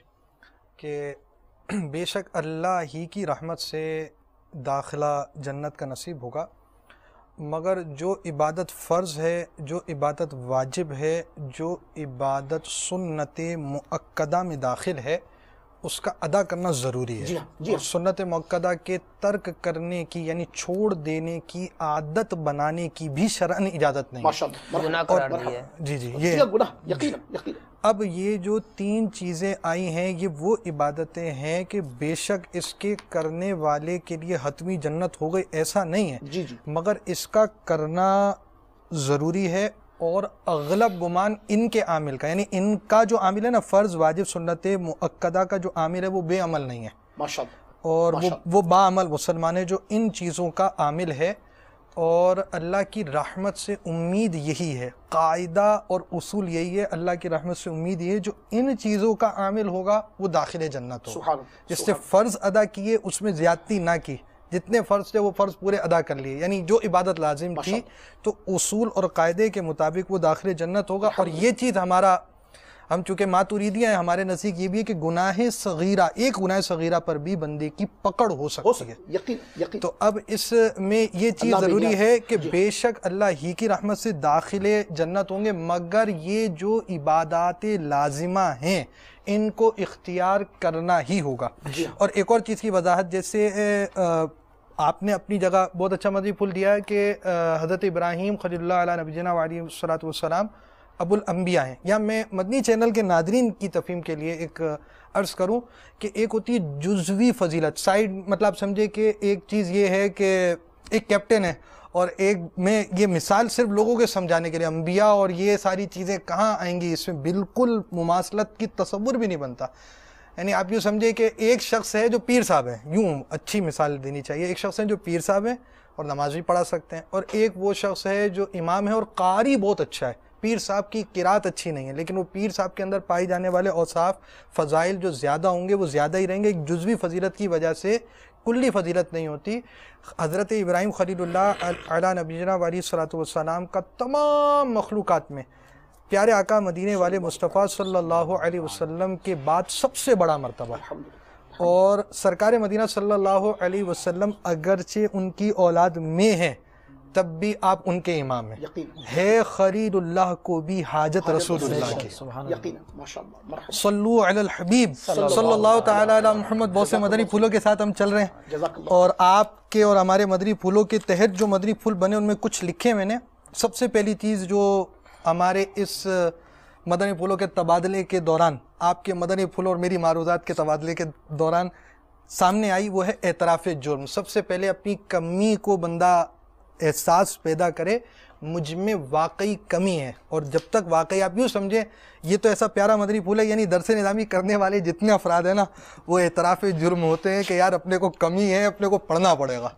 کہ بے شک اللہ ہی کی رحمت سے داخلہ جنت کا نصیب ہوگا، مگر جو عبادت فرض ہے، جو عبادت واجب ہے، جو عبادت سنت مؤکدہ میں داخل ہے، اس کا ادا کرنا ضروری ہے۔ اور سنت مؤکدہ کے ترک کرنے کی یعنی چھوڑ دینے کی عادت بنانے کی بھی شرعاً اجازت نہیں ہے۔ گناہ قرار دیا ہے۔ جی یہ گناہ یقیناً۔ اب یہ جو 3 چیزیں آئی ہیں، یہ وہ عبادتیں ہیں کہ بے شک اس کے کرنے والے کے لیے حتمی جنت ہو گئی، ایسا نہیں ہے، مگر اس کا کرنا ضروری ہے۔ اور اغلب گمان ان کے عامل کا، یعنی ان کا جو عامل ہے نا، فرض واجب سنت مؤکدہ کا جو عامل ہے وہ بے عمل نہیں ہے، اور وہ با عمل مسلمان ہے جو ان چیزوں کا عامل ہے۔ اور اللہ کی رحمت سے امید یہی ہے، قاعدہ اور اصول یہی ہے، اللہ کی رحمت سے امید یہ ہے جو ان چیزوں کا عامل ہوگا وہ داخل جنت ہوگا۔ جس سے فرض ادا کیے اس میں زیادتی نہ کی، جتنے فرض تھے وہ فرض پورے ادا کر لیے، یعنی جو عبادت لازم تھی تو اصول اور قاعدے کے مطابق وہ داخل جنت ہوگا۔ اور یہ چیز ہم چونکہ ماتوریدی ہیں، ہمارے نزدیک یہ بھی ہے کہ گناہ صغیرہ، ایک گناہ صغیرہ پر بھی بندے کی پکڑ ہو سکتی ہے۔ تو اب اس میں یہ چیز ضروری ہے کہ بے شک اللہ ہی کی رحمت سے داخل جنت ہوں گے، مگر یہ جو عبادات لازمہ ہیں ان کو اختیار کرنا ہی ہوگا۔ اور ایک اور چیز کی وضاحت، جیسے آپ نے اپنی جگہ بہت اچھا مدنی پھول دیا ہے کہ حضرت ابراہیم خلیل اللہ علیہ نبینا علیہ الصلوۃ والسلام ابو الانبیاء ہیں۔ یا میں مدنی چینل کے ناظرین کی تفہیم کے لیے ایک عرض کروں کہ ایک ہوتی ہے جزوی فضیلت، سائیڈ مطلب سمجھے کہ ایک چیز یہ ہے کہ ایک کیپٹن ہے اور ایک میں یہ مثال صرف لوگوں کے سمجھانے کے لیے، انبیاء اور یہ ساری چیزیں کہاں آئیں گی، اس میں بالکل مماثلت کی تصور بھی نہیں بنتا۔ یعنی آپ یوں سمجھے کہ ایک شخص ہے جو پیر صاحب ہیں، یوں اچھی مثال دینی چاہیے، ایک شخص ہے جو پیر صاحب ہیں اور نماز بھی پڑھا سکتے ہیں، اور ایک وہ شخص ہے جو امام ہے اور قاری بہت اچھا ہے، پیر صاحب کی قرات اچھی نہیں ہے، لیکن وہ پیر صاحب کے اندر پائی جانے والے اوصاف فضائل جو زیادہ ہوں گے وہ زیادہ ہی رہیں گے۔ ایک جزوی فضیلت کی وجہ سے کلی فضیلت نہیں ہوتی۔ حضرت ابراہیم خلیل اللہ علیہ نبینا علیہ الصلوۃ والسلام کا تمام مخلوقات میں پیارے آقا مدینے والے مصطفیٰ صلی اللہ علیہ وسلم کے بعد سب سے بڑا مرتبہ، اور سرکار مدینہ صلی اللہ علیہ وسلم اگرچہ ان کی اولاد میں ہیں تب بھی آپ ان کے امام ہیں۔ ہے خلیل اللہ کو بھی حاجت رسول اللہ کی، صلو علی الحبیب صلی اللہ تعالی علی محمد۔ بہت سے مدنی پھولوں کے ساتھ ہم چل رہے ہیں، اور آپ کے اور ہمارے مدنی پھولوں کے تحت جو مدنی پھول بنے ان میں کچھ لکھے میں نے۔ سب سے پہلی چیز جو ہمارے اس مدنی پھولوں کے تبادلے کے دوران، آپ کے مدنی پھول اور میری معروضات کے تبادلے کے دوران سامنے آئی، وہ ہے اعتراف جرم۔ سب سے پہلے اپنی کمی کو بندہ احساس پیدا کرے، مجھ میں واقعی کمی ہے، اور جب تک واقعی آپ یوں سمجھیں، یہ تو ایسا پیارا مدنی پھول ہے، یعنی درس نظامی کرنے والے جتنے افراد ہیں نا وہ اعتراف جرم ہوتے ہیں کہ یار اپنے کو کمی ہے، اپنے کو پڑھنا پڑے گا۔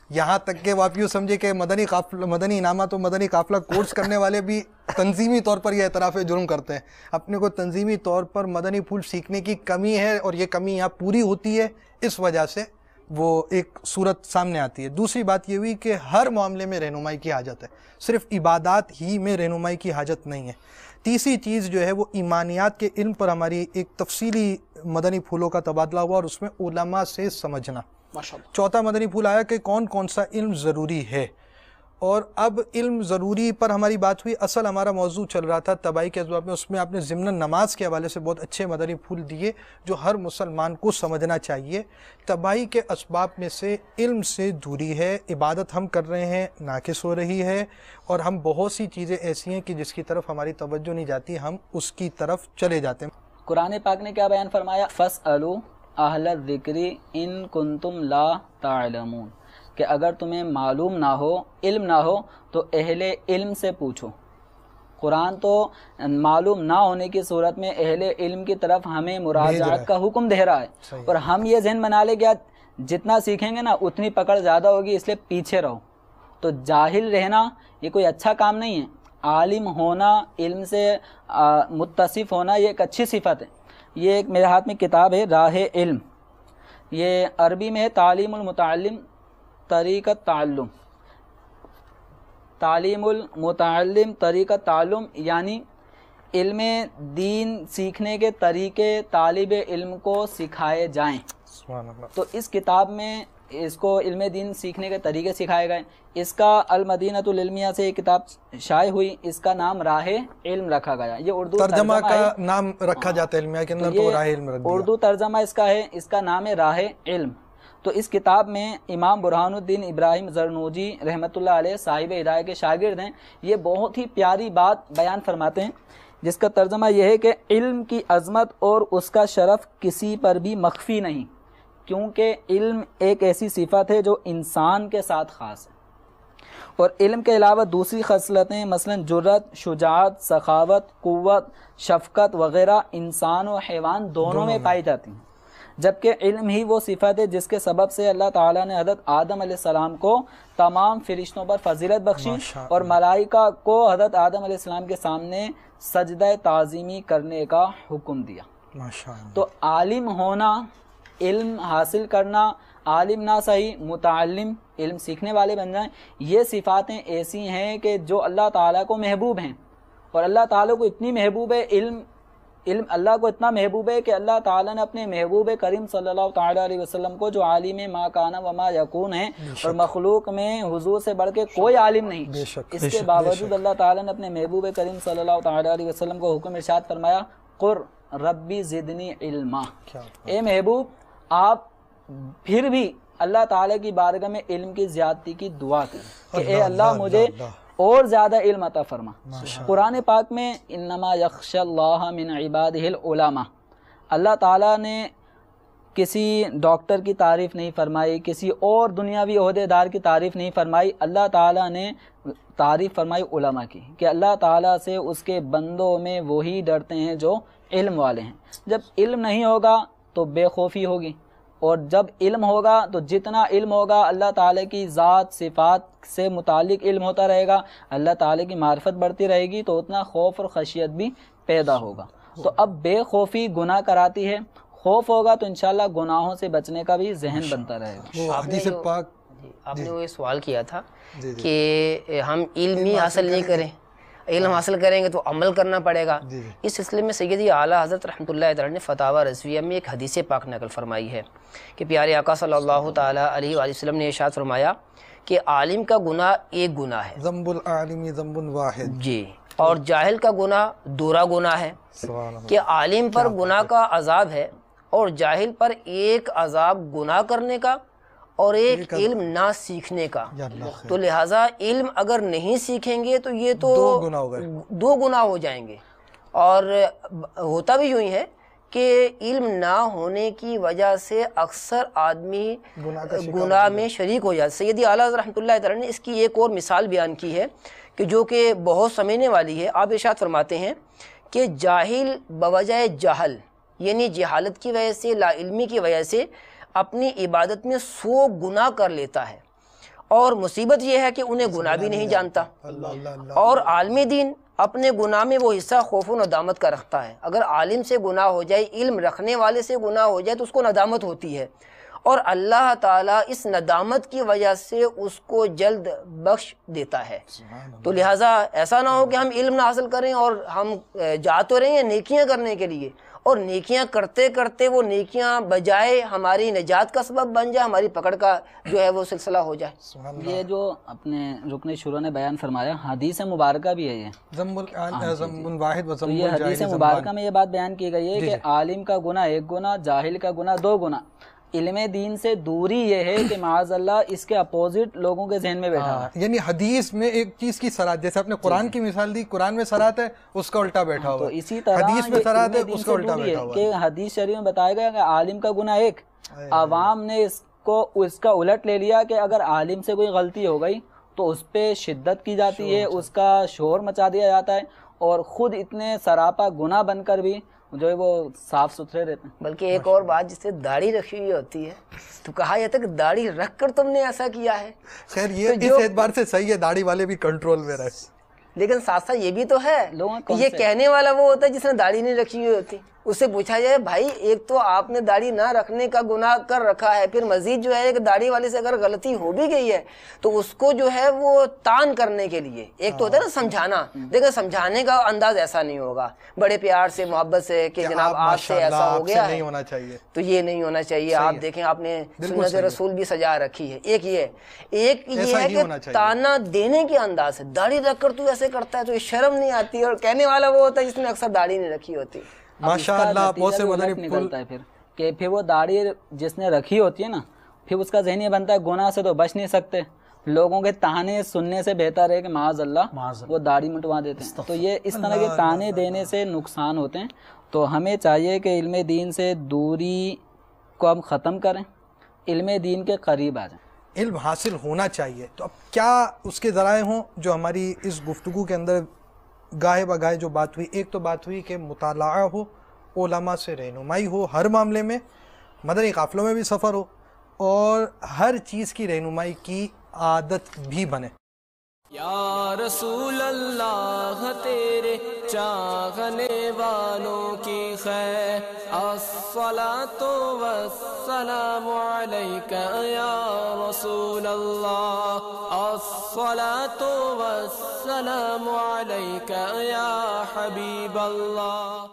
یہاں تک کہ وہ آپ یوں سمجھے کہ مدنی انعامات و مدنی قافلہ کورس کرنے والے بھی تنظیمی طور پر یہ اعتراف جرم کرتے ہیں، اپنے کو تنظیمی طور پر مدنی پھول سیکھنے کی کمی ہے، اور یہ کمی یہاں پوری ہوتی ہے، اس وجہ سے وہ ایک صورت سامنے آتی ہے۔ دوسری بات یہ ہوئی کہ ہر معاملے میں رہنمائی کی حاجت ہے، صرف عبادات ہی میں رہنمائی کی حاجت نہیں ہے۔ تیسری چیز جو ہے وہ ایمانیات کے علم پر ہماری ایک تفصیلی مدنی پھولوں کا تبادلہ ہوا، اور اس میں علماء سے سمجھنا۔ چوتھا مدنی پھول آیا کہ کون کون سا علم ضروری ہے، اور اب علم ضروری پر ہماری بات ہوئی۔ اصل ہمارا موضوع چل رہا تھا تباہی کے اسباب میں، اس میں آپ نے ضمن نماز کے حوالے سے بہت اچھے مدنی پھول دیے جو ہر مسلمان کو سمجھنا چاہیے۔ تباہی کے اسباب میں سے علم سے دوری ہے، عبادت ہم کر رہے ہیں ناقص ہو رہی ہے، اور ہم بہت سی چیزیں ایسی ہیں کہ جس کی طرف ہماری توجہ نہیں جاتی، ہم اس کی طرف چلے جاتے ہیں۔ قرآن پاک نے کیا بیان فرمایا؟ فَاسْأَلُوا أَهْلَ الذِّكْرِ إِن كُنتُمْ لَا تَعْلَمُونَ، کہ اگر تمہیں معلوم نہ ہو، علم نہ ہو تو اہل علم سے پوچھو۔ قرآن تو معلوم نہ ہونے کی صورت میں اہل علم کی طرف ہمیں مراجعت کا حکم دے رہا ہے، اور ہم یہ ذہن بنا لے کہ جتنا سیکھیں گے نا اتنی پکڑ زیادہ ہوگی، اس لیے پیچھے رہو۔ تو جاہل رہنا یہ کوئی اچھا کام نہیں ہے، عالم ہونا، علم سے متصف ہونا یہ ایک اچھی صفت ہے، یہ ایک میرے ہاتھ میں کتاب ہے راہ علم، یہ عربی میں ہے تعلیم المتعلم طریقۃ تعلم، تعلیم المتعلم طریقۃ تعلم، یعنی علم دین سیکھنے کے طریقے طالب علم کو سکھائے جائیں۔ تو اس کتاب میں اس کو علم دین سیکھنے کے طریقے سکھائے گئے۔ اس کا المدینۃ العلمیہ سے ایک کتاب شائع ہوئی، اس کا نام راہ علم رکھا گیا۔ یہ اردو ترجمہ کا نام رکھا جاتا ہے علمیہ کے اندر، تو راہ علم رکھ دیا۔ اردو ترجمہ اس کا ہے، اس کا نام ہے راہ علم۔ تو اس کتاب میں امام برہان الدین ابراہیم زرنوجی رحمۃ اللہ علیہ صاحب ہدایہ کے شاگرد ہیں، یہ بہت ہی پیاری بات بیان فرماتے ہیں جس کا ترجمہ یہ ہے کہ علم کی عظمت اور اس کا شرف کسی پر بھی مخفی نہیں، کیونکہ علم ایک ایسی صفت ہے جو انسان کے ساتھ خاص ہے، اور علم کے علاوہ دوسری خصلتیں مثلا جرات، شجاعت، سخاوت، قوت، شفقت وغیرہ انسان و حیوان دونوں میں پائی جاتی ہیں، جبکہ علم ہی وہ صفت ہے جس کے سبب سے اللہ تعالیٰ نے حضرت آدم علیہ السلام کو تمام فرشتوں پر فضیلت بخشی اور ملائکہ کو حضرت آدم علیہ السلام کے سامنے سجدہ تعظیمی کرنے کا حکم دیا۔ تو عالم ہونا، علم حاصل کرنا، عالم نہ صحیح متعلم، علم سیکھنے والے بن جائیں، یہ صفاتیں ایسی ہیں کہ جو اللہ تعالیٰ کو محبوب ہیں، اور اللہ تعالیٰ کو اتنی محبوب ہے علم اللہ کو اتنا محبوب ہے کہ اللہ تعالیٰ نے اپنے محبوب کریم صلی اللہ تعالیٰ علیہ وسلم کو جو عالم ما کان و ما یکون ہے، اور مخلوق میں حضور سے بڑھ کے کوئی عالم نہیں، اس کے باوجود اللہ تعالیٰ نے اپنے محبوب کریم صلی اللہ تعالیٰ علیہ وسلم کو حکم ارشاد فرمایا قر ربی زدنی علما، اے محبوب آپ پھر بھی اللہ تعالیٰ کی بارگاہ میں علم کی زیادتی کی دعا کریں کہ اے اللہ مجھے اور زیادہ علم عطا فرما۔ قرآن پاک میں انما یخشی اللہ من عبادہ العلماء، اللہ تعالیٰ نے کسی ڈاکٹر کی تعریف نہیں فرمائی، کسی اور دنیاوی عہدے دار کی تعریف نہیں فرمائی، اللہ تعالیٰ نے تعریف فرمائی علماء کی کہ اللہ تعالیٰ سے اس کے بندوں میں وہی ڈرتے ہیں جو علم والے ہیں۔ جب علم نہیں ہوگا تو بے خوفی ہوگی، اور جب علم ہوگا تو جتنا علم ہوگا اللہ تعالیٰ کی ذات صفات سے متعلق علم ہوتا رہے گا، اللہ تعالیٰ کی معرفت بڑھتی رہے گی، تو اتنا خوف اور خشیت بھی پیدا ہوگا۔ تو اب بے خوفی گناہ کراتی ہے، خوف ہوگا تو انشاءاللہ گناہوں سے بچنے کا بھی ذہن بنتا رہے گا۔ آپ نے وہ سوال کیا تھا کہ ہم علم ہی حاصل نہیں کریں، علم حاصل کریں گے تو عمل کرنا پڑے گا۔ اس سلسلے میں سیدی اعلیٰ حضرت رحمۃ اللہ تعالیٰ نے فتاوی رضویہ میں ایک حدیث پاک نقل فرمائی ہے کہ پیارے آقا صلی اللہ تعالیٰ علیہ وآلہ وسلم نے ارشاد فرمایا کہ عالم کا گناہ ایک گناہ ہے، ذنب العالم ذنب واحد، جی، اور جاہل کا گناہ دوہرا گناہ ہے، کہ عالم پر گناہ کا عذاب ہے اور جاہل پر ایک عذاب گناہ کرنے کا اور ایک علم نہ سیکھنے کا۔ تو لہٰذا علم اگر نہیں سیکھیں گے تو یہ تو دو گناہ ہو جائیں گے، اور ہوتا بھی یوں ہی ہے کہ علم نہ ہونے کی وجہ سے اکثر آدمی گناہ میں شریک ہو جاتا ہے۔ سیدی اعلیٰ رحمۃ اللہ تعالیٰ نے اس کی ایک اور مثال بیان کی ہے کہ جو کہ بہت سمجھنے والی ہے۔ آپ ارشاد فرماتے ہیں کہ جاہل بوجہ جہل، یعنی جہالت کی وجہ سے، لا علمی کی وجہ سے اپنی عبادت میں 100 گناہ کر لیتا ہے، اور مصیبت یہ ہے کہ انہیں گناہ بھی نہیں جانتا، اور عالم دین اپنے گناہ میں وہ حصہ خوف و ندامت کا رکھتا ہے۔ اگر عالم سے گناہ ہو جائے، علم رکھنے والے سے گناہ ہو جائے تو اس کو ندامت ہوتی ہے، اور اللہ تعالیٰ اس ندامت کی وجہ سے اس کو جلد بخش دیتا ہے۔ تو لہٰذا ایسا نہ ہو کہ ہم علم نہ حاصل کریں اور ہم جا تو رہے ہیں نیکیاں کرنے کے لیے، اور نیکیاں کرتے کرتے وہ نیکیاں بجائے ہماری نجات کا سبب بن جائے، ہماری پکڑ کا جو ہے وہ سلسلہ ہو جائے۔ یہ جو اپنے رکن شروع نے بیان فرمایا، حدیث مبارکہ بھی ہے یہ، یہ حدیث مبارکہ میں یہ بات بیان کی گئی ہے کہ عالم کا گناہ ایک گناہ، جاہل کا گناہ 2 گناہ۔ علم دین سے دوری یہ ہے کہ معاذ اللہ اس کے اپوزٹ لوگوں کے ذہن میں بیٹھا ہے، یعنی حدیث میں ایک چیز کی سرات، جیسے آپ نے قرآن کی مثال دی، قرآن میں سرات ہے اس کا الٹا بیٹھا ہوا، تو اسی طرح حدیث میں سرات ہے اس کا الٹا بیٹھا ہوا کہ حدیث شریف میں بتایا گیا کہ عالم کا گناہ ایک، عوام نے اس کا الٹ لے لیا کہ اگر عالم سے کوئی غلطی ہو گئی تو اس پہ شدت کی جاتی ہے، اس کا شور مچا دیا جاتا ہے، اور خود اتنے سراپا گناہ بن کر بھی جو ہے وہ صاف ستھرے رہتے ہیں۔ بلکہ ایک اور بات، جس سے داڑھی رکھی ہوئی ہوتی ہے تو کہا جاتا ہے کہ داڑھی رکھ کر تم نے ایسا کیا ہے۔ خیر یہ اس اعتبار سے صحیح ہے، داڑھی والے بھی کنٹرول میں رہے، لیکن ساتھ ساتھ یہ بھی تو ہے کہ یہ کہنے والا وہ ہوتا ہے جس نے داڑھی نہیں رکھی ہوئی ہوتی، اس سے پوچھا جائے بھائی ایک تو آپ نے داڑھی نہ رکھنے کا گناہ کر رکھا ہے، پھر مزید جو ہے کہ داڑھی والے سے اگر غلطی ہو بھی گئی ہے تو اس کو جو ہے وہ تان کرنے کے لیے ایک تو ہوتا ہے نا سمجھانا، دیکھیں سمجھانے کا انداز ایسا نہیں ہوگا، بڑے پیار سے محبت سے کہ جناب آپ سے ایسا ہو گیا ہے تو یہ نہیں ہونا چاہیے، آپ دیکھیں آپ نے سنت رسول بھی سجا رکھی ہے، ایک یہ ہے کہ تانا دینے کے انداز ہے، داڑھی رکھ کر تو ایسے کرتا ہے تو یہ شرم نہیں آتی، اور کہنے والا وہ ہوتا ہے جس نے اکثر داڑھی نہیں رکھی ہوتی۔ ماشاءاللہ بہت سے مدنی نکلتا ہے کہ پھر وہ داڑھی جس نے رکھی ہوتی ہے نا، پھر اس کا ذہنی بنتا ہے گناہ سے تو بچ نہیں سکتے، لوگوں کے تانے سننے سے بہتر ہے کہ معاذ اللہ وہ داڑھی مٹوا دیتے ہیں، تو یہ اس طرح کے تانے دینے سے نقصان ہوتے ہیں۔ تو ہمیں چاہیے کہ علم دین سے دوری کو ہم ختم کریں، علم دین کے قریب آ جائیں، علم حاصل ہونا چاہیے۔ تو اب کیا اس کے ذرائع ہوں جو ہماری اس گفتگو کے اندر گاہے بگاہے جو بات ہوئی؟ ایک تو بات ہوئی کہ مطالعہ ہو، علماء سے رہنمائی ہو ہر معاملے میں، مدنی قافلوں میں بھی سفر ہو، اور ہر چیز کی رہنمائی کی عادت بھی بنے۔ یا رسول اللہ تیرے چاہنے والوں کی خیر، الصلاۃ والسلام علیک یا رسول اللہ، الصلاۃ والسلام علیک یا حبیب اللہ۔